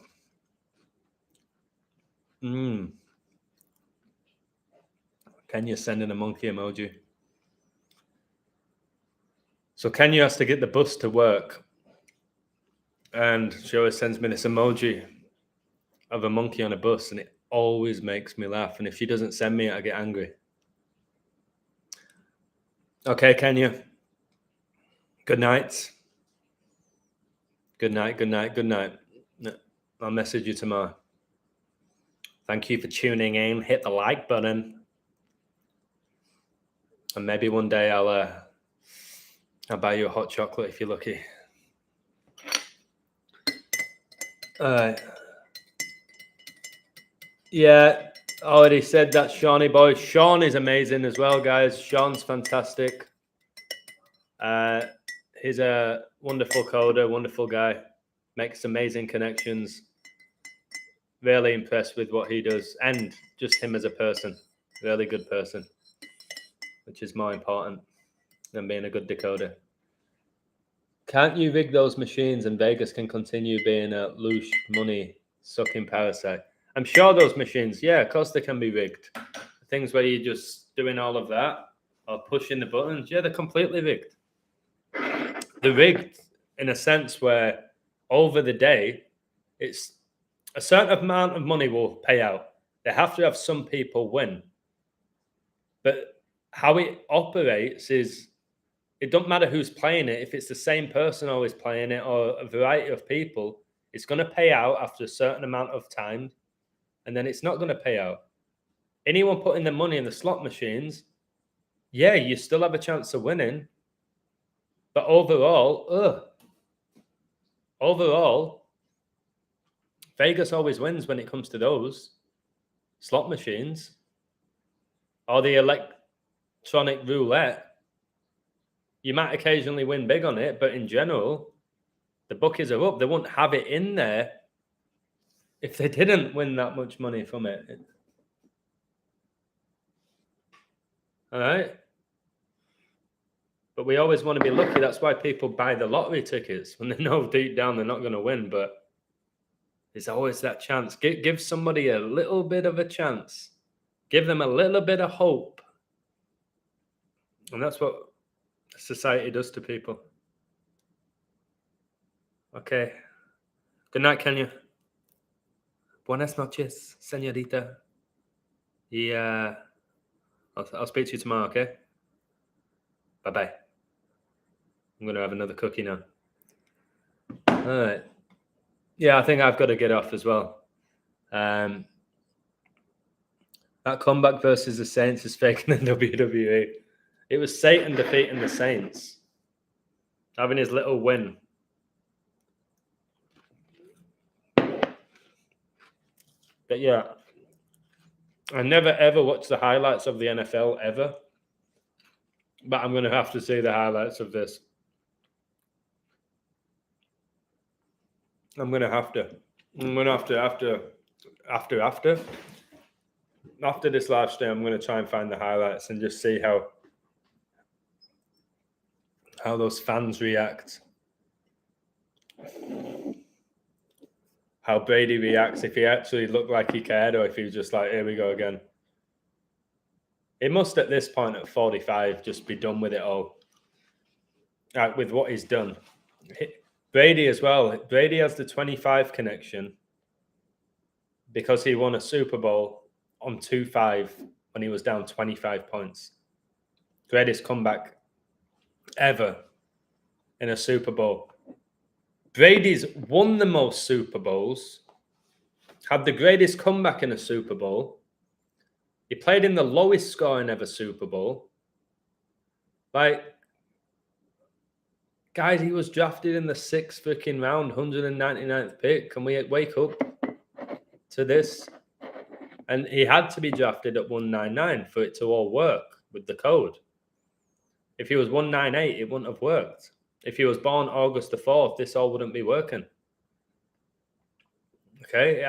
Kenya sending a monkey emoji. So Kenya has to get the bus to work. And she always sends me this emoji of a monkey on a bus, and it always makes me laugh. And if she doesn't send me it, I get angry. Okay, Kenya. Good night. Good night, good night, good night. I'll message you tomorrow. Thank you for tuning in. Hit the like button. And maybe one day I'll buy you a hot chocolate if you're lucky. Yeah, already said that, Shawnee boy. Sean is amazing as well, guys. Sean's fantastic. He's a wonderful coder, wonderful guy. Makes amazing connections. Really impressed with what he does, and just him as a person. Really good person, which is more important than being a good decoder. Can't you rig those machines and Vegas can continue being a louche money sucking parasite? I'm sure those machines, yeah, of course they can be rigged. Things where you're just doing all of that or pushing the buttons, yeah, they're completely rigged. They're rigged in a sense where over the day, it's a certain amount of money will pay out. They have to have some people win. But how it operates is it don't matter who's playing it. If it's the same person always playing it or a variety of people, it's going to pay out after a certain amount of time, and then it's not going to pay out. Anyone putting their money in the slot machines, yeah, you still have a chance of winning. But overall, Vegas always wins when it comes to those slot machines or the electronic roulette. You might occasionally win big on it, but in general, the bookies are up. They wouldn't have it in there if they didn't win that much money from it. All right? But we always want to be lucky. That's why people buy the lottery tickets when they know deep down they're not going to win. But there's always that chance. Give somebody a little bit of a chance. Give them a little bit of hope. And that's what society does to people. Okay. Good night, Kenya. Buenas noches, señorita. Yeah. I'll speak to you tomorrow, okay? Bye-bye. I'm going to have another cookie now. All right. Yeah, I think I've got to get off as well. That comeback versus the Saints is fake in the WWE. It was Satan defeating the Saints. Having his little win. But yeah, I never ever watched the highlights of the NFL ever. But I'm going to have to see the highlights of this. I'm going to have to after this live stream, I'm going to try and find the highlights and just see how those fans react. How Brady reacts, if he actually looked like he cared or if he was just like, here we go again. It must at this point at 45 just be done with it all. With what he's done. Brady as well. Brady has the 25 connection because he won a Super Bowl on 2-5 when he was down 25 points. Greatest comeback ever in a Super Bowl. Brady's won the most Super Bowls, had the greatest comeback in a Super Bowl. He played in the lowest scoring ever Super Bowl. Like, guys, he was drafted in the 6th freaking round, 199th pick. Can we wake up to this? And he had to be drafted at 199 for it to all work with the code. If he was 198, it wouldn't have worked. If he was born August the 4th, this all wouldn't be working. Okay,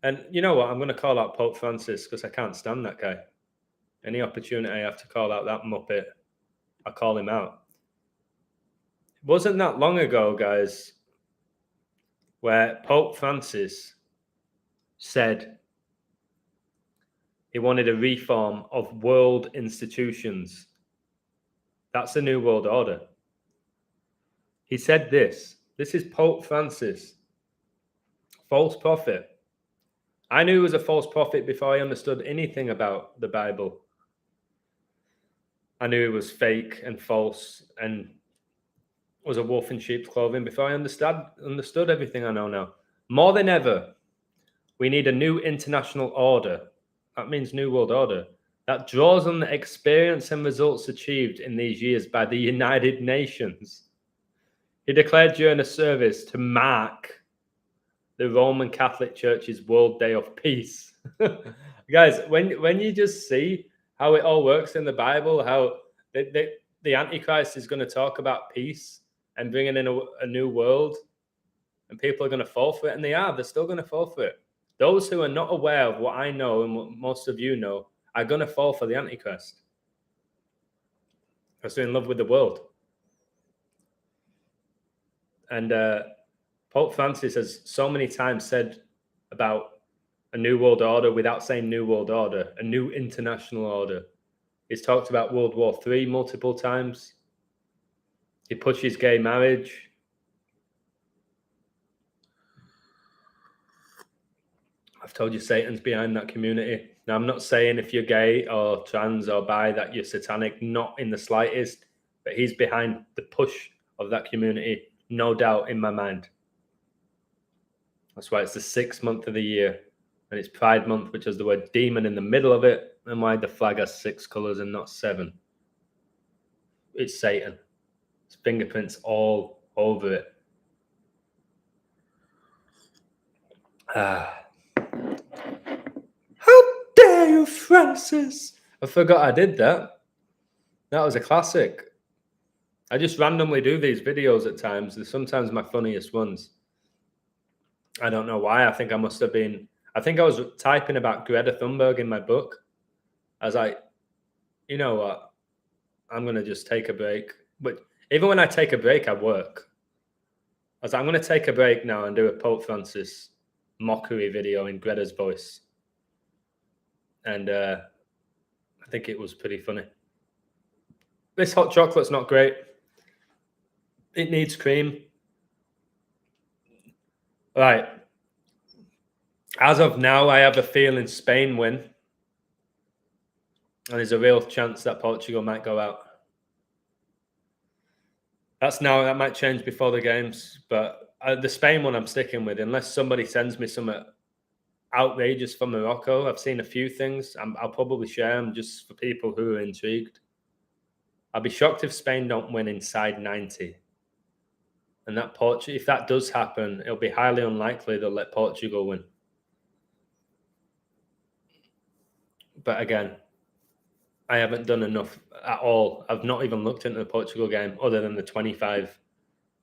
and you know what? I'm going to call out Pope Francis because I can't stand that guy. Any opportunity I have to call out that muppet, I call him out. It wasn't that long ago, guys, where Pope Francis said he wanted a reform of world institutions. That's the New World Order. He said this. This is Pope Francis. False prophet. I knew he was a false prophet before I understood anything about the Bible. I knew it was fake and false and was a wolf in sheep's clothing before I understood everything I know now. More than ever, we need a new international order. That means New World Order. That draws on the experience and results achieved in these years by the United Nations. He declared during a service to mark the Roman Catholic Church's World Day of Peace. Guys, when you just see how it all works in the Bible, how the Antichrist is going to talk about peace and bringing in a new world, and people are going to fall for it, and they're still going to fall for it. Those who are not aware of what I know and what most of you know are going to fall for the Antichrist because they're in love with the world. And Pope Francis has so many times said about a new world order without saying new world order, a new international order. He's talked about World War III multiple times. He pushes gay marriage. I've told you Satan's behind that community. Now, I'm not saying if you're gay or trans or bi that you're satanic, not in the slightest, but he's behind the push of that community, no doubt in my mind. That's why it's the 6th month of the year, and it's Pride Month, which has the word demon in the middle of it, and why the flag has 6 colors and not 7. It's Satan. His fingerprints all over it. How dare you, Francis? I forgot I did that. That was a classic. I just randomly do these videos at times. They're sometimes my funniest ones. I don't know why. I think I was typing about Greta Thunberg in my book. I was like, you know what? I'm going to just take a break. But even when I take a break, I work. I was like, I'm going to take a break now and do a Pope Francis mockery video in Greta's voice. And I think it was pretty funny. This hot chocolate's not great. It needs cream. Right. As of now, I have a feeling Spain win. And there's a real chance that Portugal might go out. That might change before the games. But the Spain one I'm sticking with, unless somebody sends me some outrageous from Morocco. I've seen a few things. I'll probably share them just for people who are intrigued. I'll be shocked if Spain don't win inside 90. And if that does happen, it'll be highly unlikely they'll let Portugal win. But again, I haven't done enough at all. I've not even looked into the Portugal game other than the 25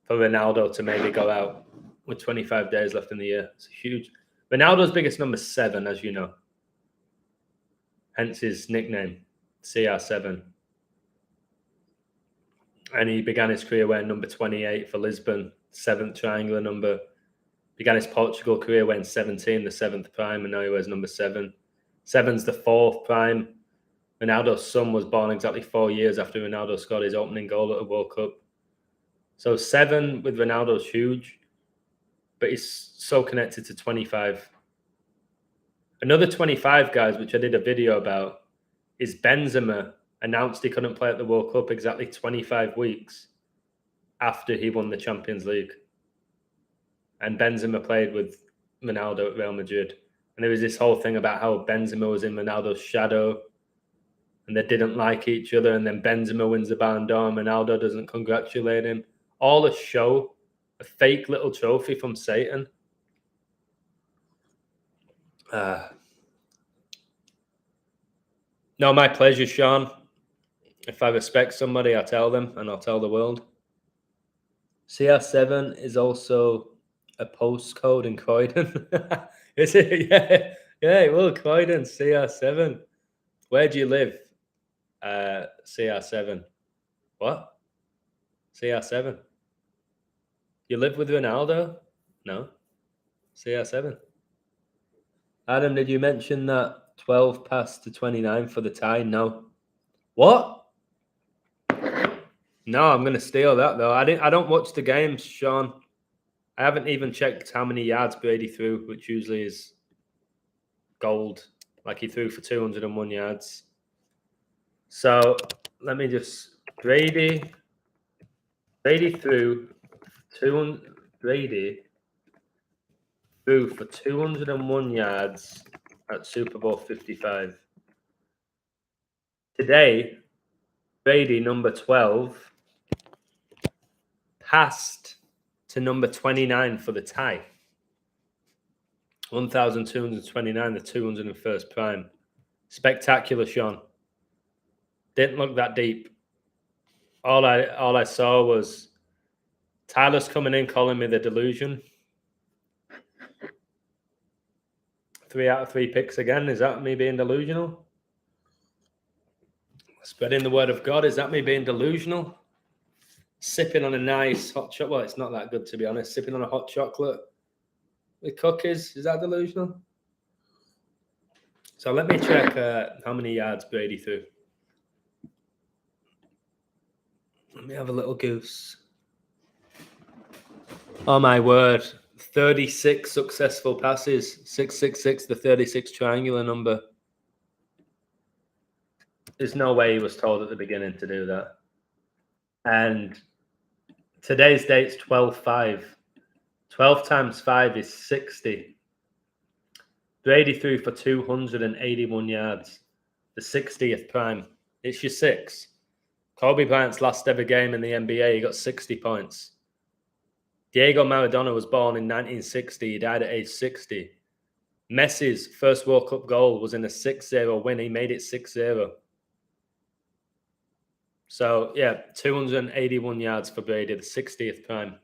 for Ronaldo to maybe go out with 25 days left in the year. It's huge. Ronaldo's biggest number 7, as you know. Hence his nickname, CR7. And he began his career wearing number 28 for Lisbon, 7th triangular number. Began his Portugal career wearing 17, the 7th prime, and now he wears number 7. 7's the 4th prime. Ronaldo's son was born exactly 4 years after Ronaldo scored his opening goal at the World Cup. So 7 with Ronaldo's huge, but he's so connected to 25. Another 25, guys, which I did a video about, is Benzema announced he couldn't play at the World Cup exactly 25 weeks after he won the Champions League. And Benzema played with Ronaldo at Real Madrid. And there was this whole thing about how Benzema was in Ronaldo's shadow and they didn't like each other. And then Benzema wins the Ballon d'Or and Ronaldo doesn't congratulate him. All a show, a fake little trophy from Satan. No, my pleasure, Sean. If I respect somebody, I tell them, and I'll tell the world. CR7 is also a postcode in Croydon. Is it? Yeah, yeah, it will. Croydon, CR7. Where do you live? CR7. What? CR7. You live with Ronaldo? No. CR7. Adam, did you mention that 12 passed to 29 for the tie? No. What? No, I'm gonna steal that though. I don't watch the games, Sean. I haven't even checked how many yards Brady threw, which usually is gold. Like he threw for 201 yards. So let me just Brady threw 200. Brady threw for 201 yards at Super Bowl 55. Today, Brady, number 12, passed to number 29 for the tie. 1,229, the 201st prime. Spectacular, Sean. Didn't look that deep. All I saw was Tyler's coming in calling me the delusion. 3 out of 3 picks again. Is that me being delusional? Spreading the word of God. Is that me being delusional? Sipping on a nice hot chocolate. Well, it's not that good, to be honest. Sipping on a hot chocolate with cookies. Is that delusional? So let me check how many yards Brady threw. Let me have a little goose. Oh, my word. 36 successful passes. 666, the 36 triangular number. There's no way he was told at the beginning to do that. And today's date's 12-5. 12 times 5 is 60. Brady threw for 281 yards. The 60th prime. It's your 6. Kobe Bryant's last ever game in the NBA, he got 60 points. Diego Maradona was born in 1960. He died at age 60. Messi's first World Cup goal was in a 6-0 win. He made it 6-0. So, yeah, 281 yards for Brady, the 60th prime.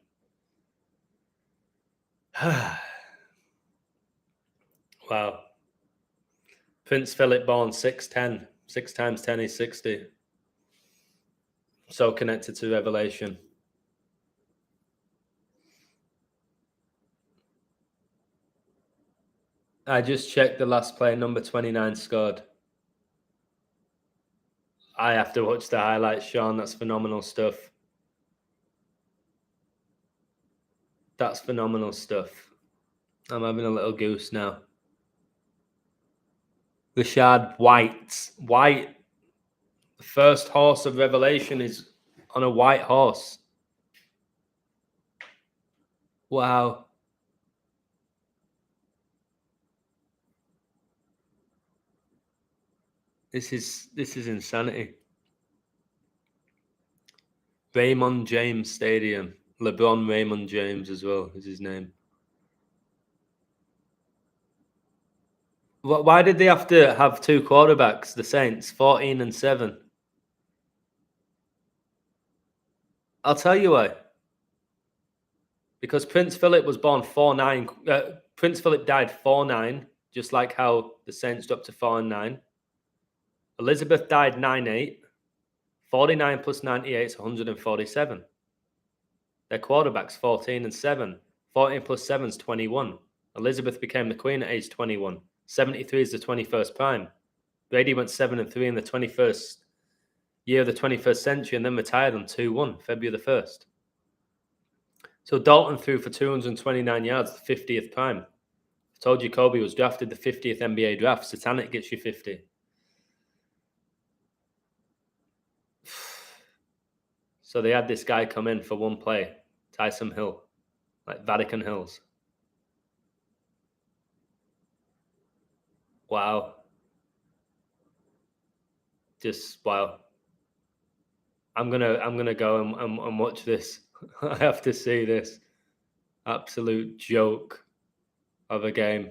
Wow. Prince Philip born 6'10". 6 times 10 is 60. So connected to Revelation. I just checked the last play, number 29 scored. I have to watch the highlights, Sean. That's phenomenal stuff. That's phenomenal stuff. I'm having a little goose now. Rashad White. White. The first horse of Revelation is on a white horse. Wow. This is insanity. Raymond James Stadium. LeBron Raymond James as well is his name. Why did they have to have 2 quarterbacks, the Saints, 14 and 7? I'll tell you why. Because Prince Philip was born 4'9". Prince Philip died 4'9", just like how the Saints dropped to 4 and 9. Elizabeth died 9'8". 49 plus 98 is 147. Their quarterbacks 14 and 7. 14 plus 7 is 21. Elizabeth became the queen at age 21. 73 is the 21st prime. Brady went 7 and 3 in the 21st year of the 21st century and then retired on 2-1, February the 1st. So Dalton threw for 229 yards, the 50th prime. I told you Kobe was drafted the 50th NBA draft. Satanic gets you 50. So they had this guy come in for one play, Tyson Hill, like Vatican Hills. Wow. Just wow. I'm gonna go and watch this. I have to see this. Absolute joke of a game.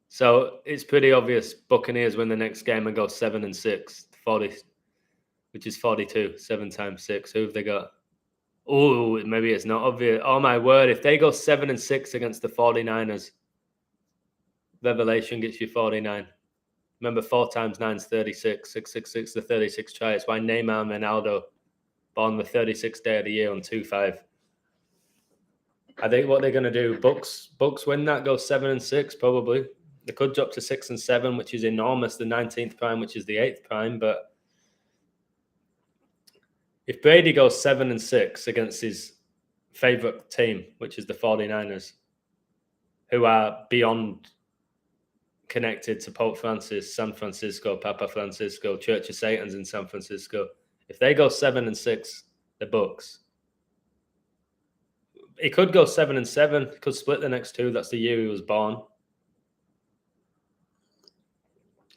So it's pretty obvious Buccaneers win the next game and go 7 and 6. 40, which is 42. 7 times 6. Who have they got? Oh, maybe it's not obvious. Oh my word! If they go 7-6 against the 49ers, Revelation gets you 49. Remember, 4 times 9 is 36. 666, the 36 try. It's why Neymar and Ronaldo born the 36th day of the year on 2-5. I think what they're going to do, Bucks win that, go 7-6 probably. They could drop to 6-7, which is enormous. The 19th prime, which is the 8th prime. But if Brady goes 7-6 against his favorite team, which is the 49ers, who are beyond connected to Pope Francis, San Francisco, Papa Francisco, Church of Satan's in San Francisco. If they go 7-6, the Bucks, it could go 7-7. Could split the next two. That's the year he was born.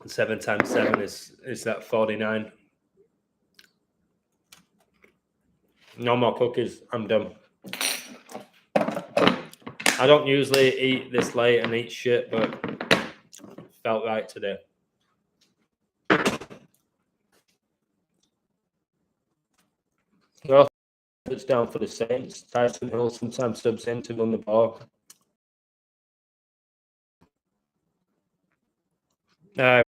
And 7 times 7 is that 49. No more cookies. I'm done. I don't usually eat this late and eat shit, but felt right today. Well, it's down for the Saints. Tyson Hill sometimes subs in to run the ball. But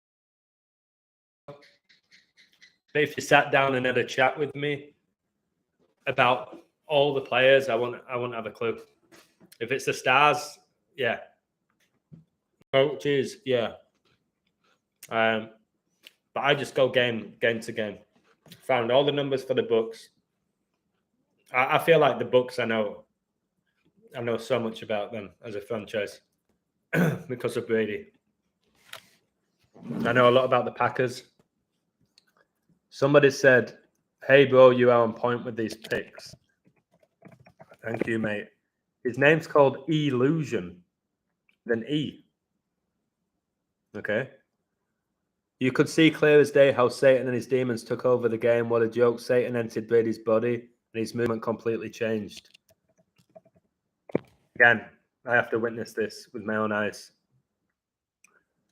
if you sat down and had a chat with me about all the players, I wouldn't have a clue. If it's the stars, yeah. Coaches, yeah. But I just go game to game. Found all the numbers for the Bucks. I feel like the Bucks. I know so much about them as a franchise because of Brady. I know a lot about the Packers. Somebody said, "Hey, bro, you are on point with these picks." Thank you, mate. His name's called Illusion. Then E. Okay. You could see clear as day how Satan and his demons took over the game. What a joke. Satan entered Brady's body and his movement completely changed. Again, I have to witness this with my own eyes.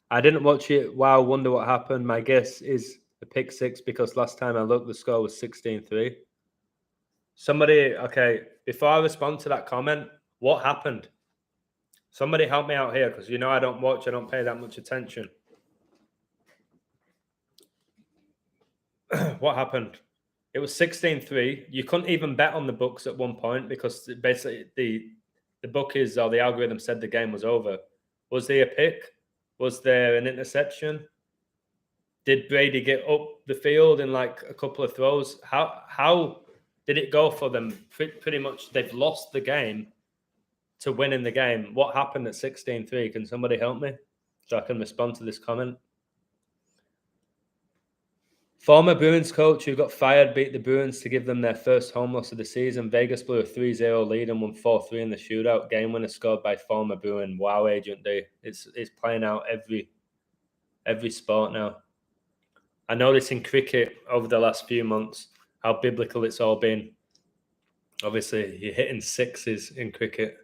I didn't watch it. Wow, wonder what happened. My guess is a pick 6 because last time I looked, the score was 16-3. Somebody, okay, before I respond to that comment, what happened? Somebody help me out here because you know I don't watch, I don't pay that much attention. What happened? It was 16-3. You couldn't even bet on the Bucks at one point because basically the bookies or the algorithm said the game was over. Was there a pick? Was there an interception? Did Brady get up the field in like a couple of throws? How did it go for them? Pretty much they've lost the game to winning the game. What happened at 16-3? Can somebody help me so I can respond to this comment? Former Bruins coach who got fired beat the Bruins to give them their first home loss of the season. Vegas blew a 3-0 lead and won 4-3 in the shootout. Game winner scored by former Bruin. Wow, Agent D. It's playing out every sport now. I noticed in cricket over the last few months how biblical it's all been. Obviously, you're hitting sixes in cricket.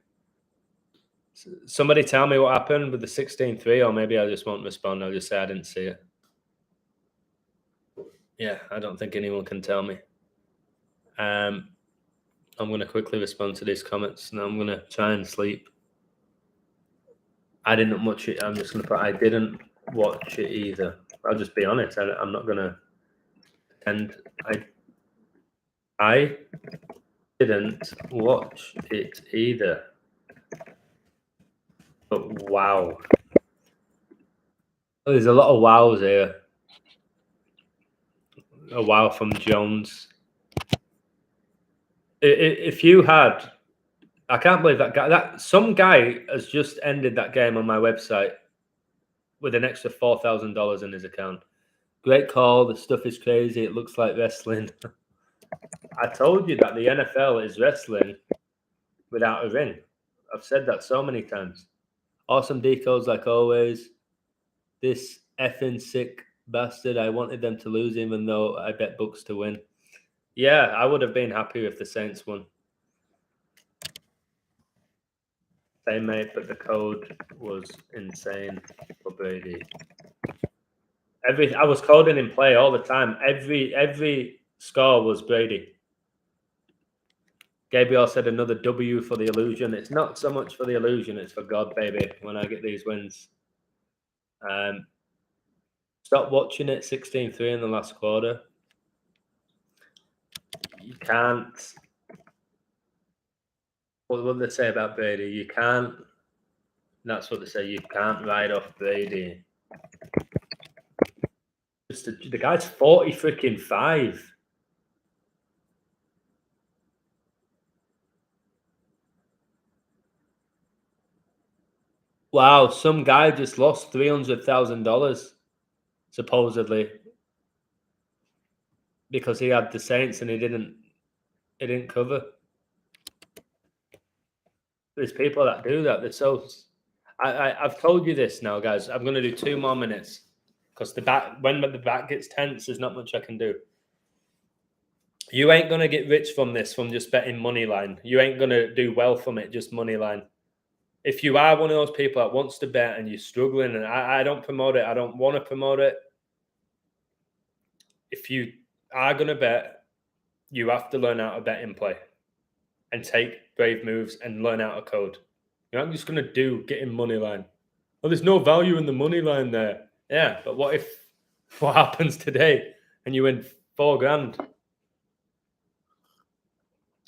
Somebody tell me what happened with the 16-3, or maybe I just won't respond. I'll just say I didn't see it. Yeah, I don't think anyone can tell me. I'm going to quickly respond to these comments, and I'm going to try and sleep. I didn't watch it. I'm just going to put I didn't watch it either. I'll just be honest. I'm not going to pretend. I didn't watch it either. But wow. There's a lot of wows here. A wow from Jones. If you had, I can't believe that guy. That some guy has just ended that game on my website with an extra $4,000 in his account. Great call. The stuff is crazy. It looks like wrestling. I told you that the NFL is wrestling without a ring. I've said that so many times. Awesome decodes like always. This effing sick bastard. I wanted them to lose even though I bet Bucks to win. Yeah, I would have been happy if the Saints won. They made, but the code was insane for Brady. I was coding in play all the time. Every score was Brady. Gabriel said another W for the illusion. It's not so much for the illusion, it's for God, baby, when I get these wins. Stop watching it 16-3 in the last quarter. You can't. What will they say about Brady? You can't. That's what they say. You can't ride off Brady. Just the guy's 40-5. Wow, some guy just lost $300,000 supposedly because he had the Saints and he didn't cover. There's people that do that. They're so. I've told you this now, guys. I'm going to do 2 more minutes because when the back gets tense, there's not much I can do. You ain't going to get rich from this, from just betting money line. You ain't going to do well from it, just money line. If you are one of those people that wants to bet and you're struggling, and I don't promote it, I don't want to promote it. If you are going to bet, you have to learn how to bet in play and take brave moves and learn how to code. You're not just going to get in money line. Well, there's no value in the money line there. Yeah, but what happens today and you win $4,000?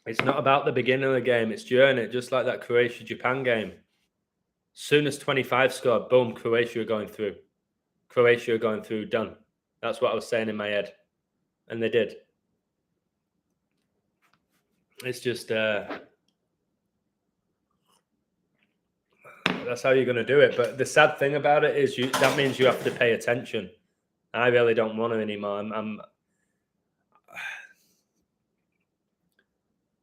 It's not about the beginning of the game. It's during just like that Croatia-Japan game. Soon as 25 scored, boom, Croatia are going through. Croatia are going through, done. That's what I was saying in my head. And they did. It's just... that's how you're going to do it. But the sad thing about it is that means you have to pay attention. I really don't want to anymore.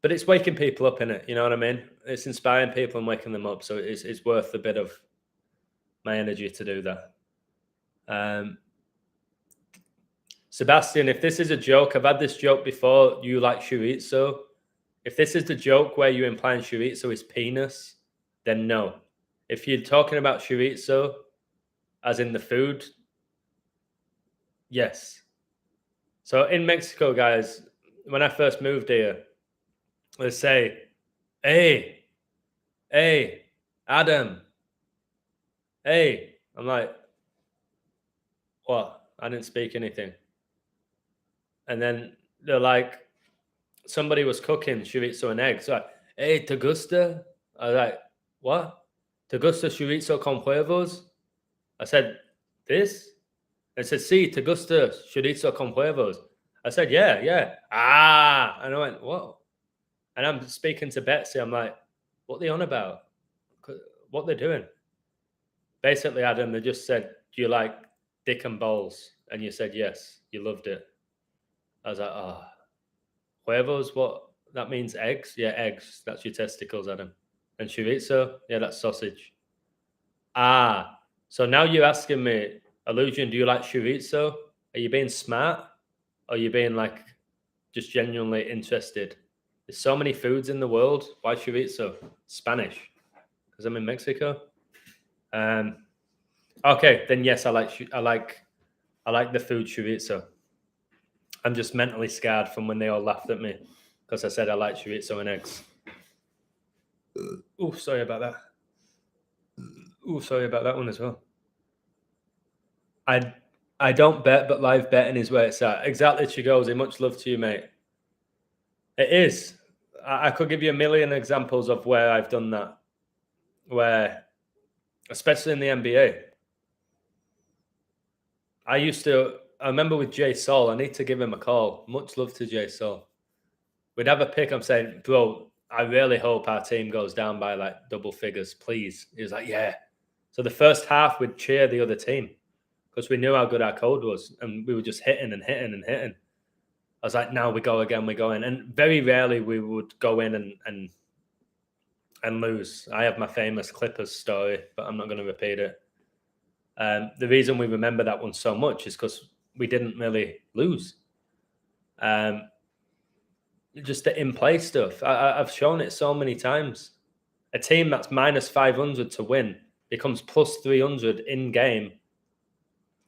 But it's waking people up, innit? You know what I mean? It's inspiring people and waking them up. So it's worth a bit of my energy to do that. Sebastian, if this is a joke, I've had this joke before. You like chorizo. If this is the joke where you're implying chorizo is penis, then no. If you're talking about chorizo, as in the food, yes. So in Mexico, guys, when I first moved here, they say, hey, Adam, hey. I'm like, what? I didn't speak anything. And then they're like, somebody was cooking chorizo and eggs. So like, hey, ¿te gusta? I was like, what? ¿Te gusta chorizo con huevos? I said, this? They said, sí, ¿te gusta chorizo con huevos? I said, yeah. Ah, and I went, what? And I'm speaking to Betsy. I'm like, what are they on about? What they're doing? Basically, Adam, they just said, do you like dick and balls? And you said, yes, you loved it. I was like, oh, huevos, what? That means eggs? Yeah, eggs. That's your testicles, Adam. And chorizo? Yeah, that's sausage. Ah, so now you're asking me, Illusion, do you like chorizo? Are you being smart? Or are you being like just genuinely interested? There's so many foods in the world. Why chorizo? Spanish. Because I'm in Mexico. Okay, then yes, I like the food chorizo. I'm just mentally scarred from when they all laughed at me because I said I like chorizo and eggs. Oh, sorry about that. Oh, sorry about that one as well. I don't bet, but live betting is where it's at. Exactly, Chigozi. Much love to you, mate. It is. I could give you a million examples of where I've done that. Where, especially in the NBA. I remember with Jay Saul, I need to give him a call. Much love to Jay Saul. We'd have a pick. I'm saying, bro, I really hope our team goes down by like double figures, please. He was like, yeah. So the first half, we'd cheer the other team because we knew how good our code was. And we were just hitting and hitting and hitting. I was like, now we go again, we go in. And very rarely we would go in and lose. I have my famous Clippers story, but I'm not going to repeat it. The reason we remember that one so much is because we didn't really lose. Just the in-play stuff. I've shown it so many times. A team that's minus 500 to win becomes plus 300 in-game,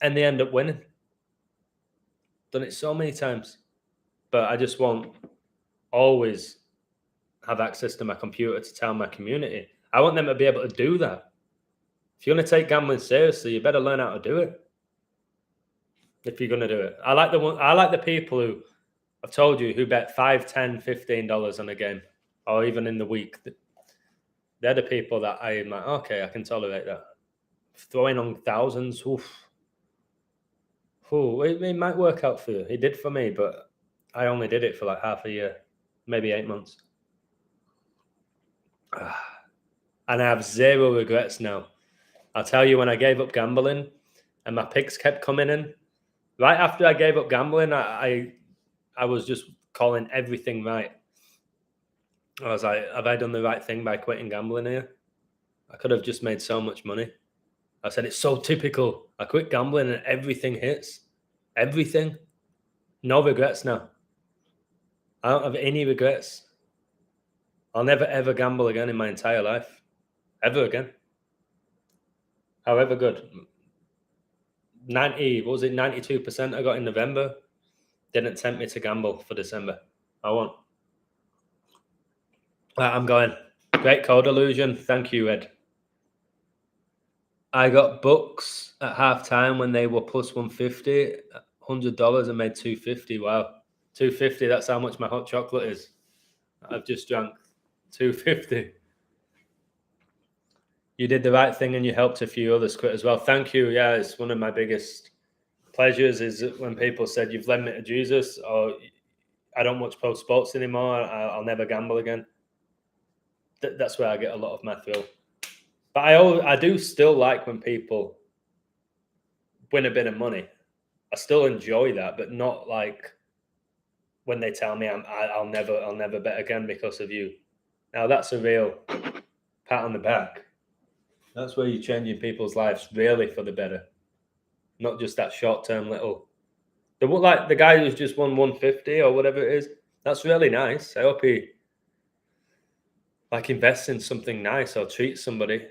and they end up winning. Done it so many times. But I just won't always have access to my computer to tell my community. I want them to be able to do that. If you're going to take gambling seriously, you better learn how to do it. If you're going to do it. I like the people who I've told you who bet $5, $10, $15 on a game, or even in the week. They're the people that I'm like, okay, I can tolerate that. Throwing on thousands, oof. Ooh, it might work out for you. It did for me, but I only did it for like half a year, maybe 8 months. And I have zero regrets now. I'll tell you, when I gave up gambling and my picks kept coming in, right after I gave up gambling, I was just calling everything right. I was like, have I done the right thing by quitting gambling here? I could have just made so much money. I said, it's so typical. I quit gambling and everything hits. Everything. No regrets now. I don't have any regrets. I'll never, ever gamble again in my entire life. Ever again. However good. 92% I got in November didn't tempt me to gamble for December. I won't. I'm going. Great code illusion. Thank you, Ed. I got Bucks at halftime when they were plus 150, $100 and made 250. Wow. 250, that's how much my hot chocolate is. I've just drank 250. You did the right thing and you helped a few others quit as well. Thank you. Yeah, it's one of my biggest pleasures is when people said, you've led me to Jesus, or I don't watch pro sports anymore, I'll never gamble again. That's where I get a lot of my thrill. But I do still like when people win a bit of money. I still enjoy that, but not like when they tell me I'll never bet again because of you. Now that's a real pat on the back. That's where you're changing people's lives really for the better, not just that short-term little. Like the guy who's just won 150 or whatever it is. That's really nice. I hope he like invests in something nice or treats somebody,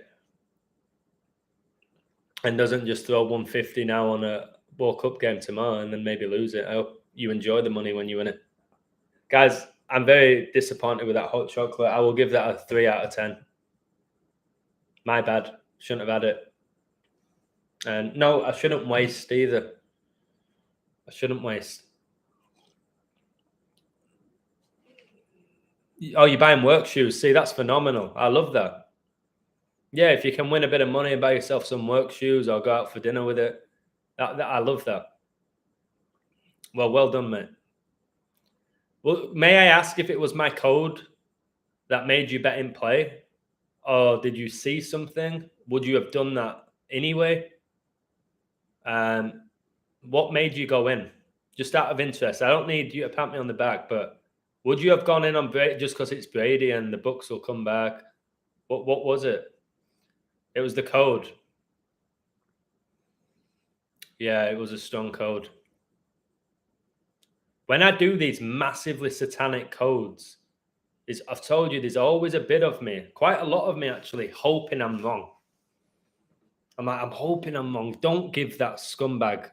and doesn't just throw 150 now on a World Cup game tomorrow and then maybe lose it. I hope you enjoy the money when you win it. Guys, I'm very disappointed with that hot chocolate. I will give that a 3 out of 10. My bad. Shouldn't have had it. And no, I shouldn't waste either. I shouldn't waste. Oh, you're buying work shoes. See, that's phenomenal. I love that. Yeah, if you can win a bit of money and buy yourself some work shoes or go out for dinner with it, I love that. Well done, mate. Well, may I ask if it was my code that made you bet in play? Or did you see something? Would you have done that anyway? What made you go in? Just out of interest. I don't need you to pat me on the back, but would you have gone in on Brady just because it's Brady and the Bucks will come back? What was it? It was the code. Yeah, it was a strong code. When I do these massively satanic codes, I've told you there's always a bit of me, quite a lot of me actually, hoping I'm wrong. I'm hoping I'm wrong. Don't give that scumbag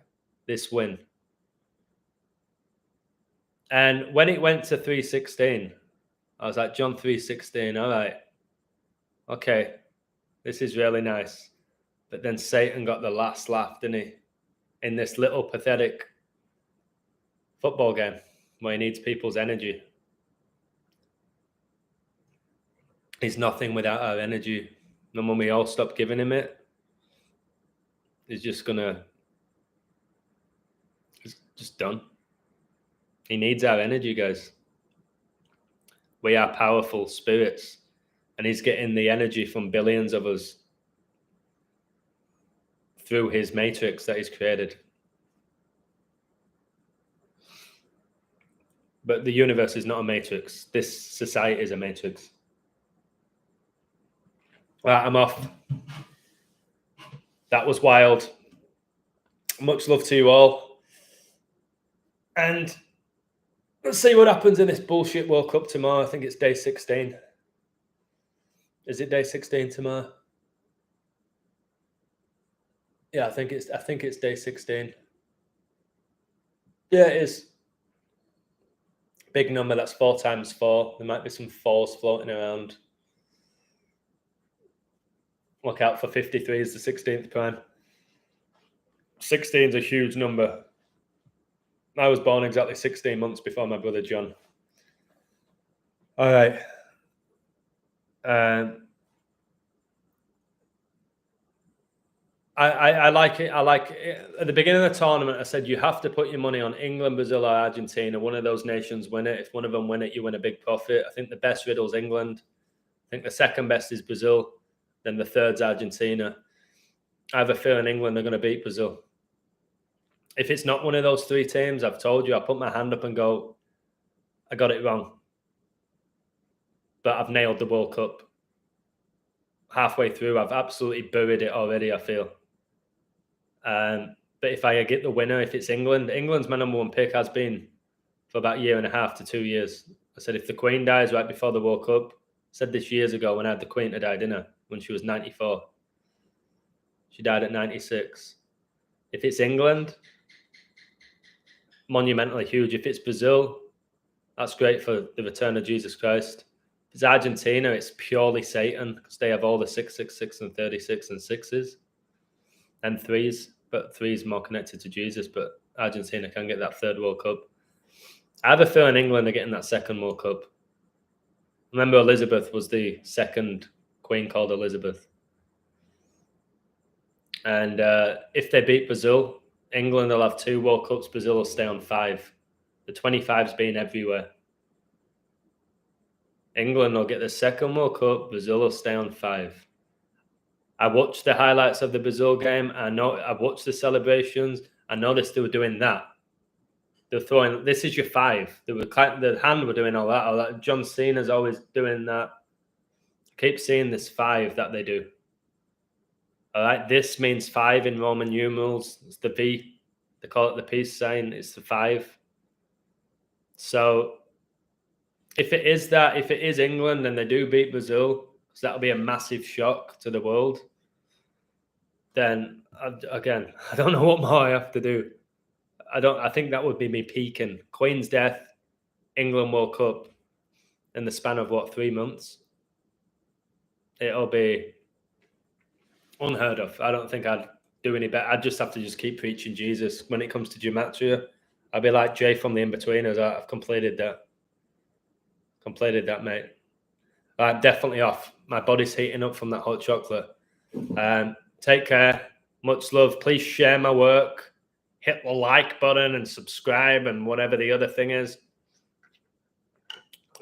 this win. And when it went to 3:16, I was like, John 3:16, all right. Okay, this is really nice. But then Satan got the last laugh, didn't he? In this little pathetic football game where he needs people's energy. He's nothing without our energy. And when we all stop giving him it, he's just just done. He needs our energy, guys. We are powerful spirits, and he's getting the energy from billions of us through his matrix that he's created. But the universe is not a matrix. This society is a matrix. Right, I'm off. That was wild. Much love to you all. And let's see what happens in this bullshit World Cup tomorrow. I think it's day 16. Is it day 16 tomorrow? Yeah, I think it's day 16. Yeah, it is. Big number. That's 4 times 4. There might be some 4s floating around. Look out for 53 is the 16th prime. 16 is a huge number. I was born exactly 16 months before my brother John. All right. I like it. I like it. At the beginning of the tournament, I said you have to put your money on England, Brazil, or Argentina. One of those nations win it. If one of them win it, you win a big profit. I think the best riddle is England. I think the second best is Brazil. Then the third's Argentina. I have a feeling England are going to beat Brazil. If it's not one of those 3 teams, I've told you, I'll put my hand up and go, I got it wrong. But I've nailed the World Cup. Halfway through, I've absolutely buried it already, I feel. But if I get the winner, if it's England, England's my number 1 pick, has been for about 1.5 to 2 years. I said if the Queen dies right before the World Cup, I said this years ago when I had the Queen to die, didn't I? When she was 94. She died at 96. If it's England, monumentally huge. If it's Brazil, that's great for the return of Jesus Christ. If it's Argentina, it's purely Satan because they have all the 666 and 36 and 6s and 3s, but 3s more connected to Jesus. But Argentina can get that 3rd World Cup. I have a feeling England are getting that 2nd World Cup. Remember, Elizabeth was the 2nd queen called Elizabeth. And if they beat Brazil, England will have 2 World Cups. Brazil will stay on 5. The 25's been everywhere. England will get the 2nd World Cup. Brazil will stay on 5. I watched the highlights of the Brazil game. I watched the celebrations. I noticed they were doing that. They're throwing, this is your 5. The hand were doing all that. John Cena's always doing that. I keep seeing this 5 that they do. All right, this means 5 in Roman numerals. It's the V. They call it the peace sign. It's the 5. So if it is England and they do beat Brazil, because that'll be a massive shock to the world, then again, I don't know what more I have to do. I think that would be me peaking. Queen's death, England World Cup, in the span of 3 months. It'll be unheard of. I don't think I'd do any better. I'd just have to keep preaching Jesus. When it comes to gematria, I'd be like Jay from the In-Betweeners. I've completed that. Mate. I'm definitely off. My body's heating up from that hot chocolate. Take care. Much love. Please share my work. Hit the like button and subscribe and whatever the other thing is.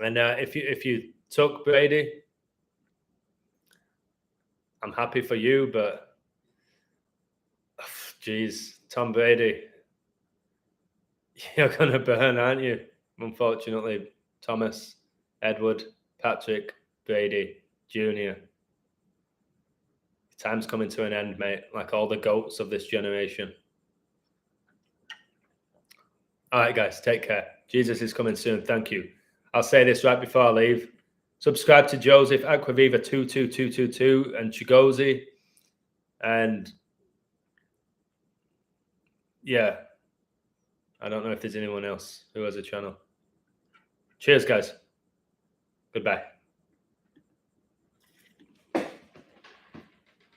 And if you took Brady, I'm happy for you, but geez, Tom Brady, you're going to burn, aren't you? Unfortunately, Thomas, Edward, Patrick, Brady, Jr. Time's coming to an end, mate, like all the GOATs of this generation. All right, guys, take care. Jesus is coming soon. Thank you. I'll say this right before I leave. Subscribe to Joseph, Aquaviva 22222 and Chigozi. And yeah, I don't know if there's anyone else who has a channel. Cheers, guys. Goodbye.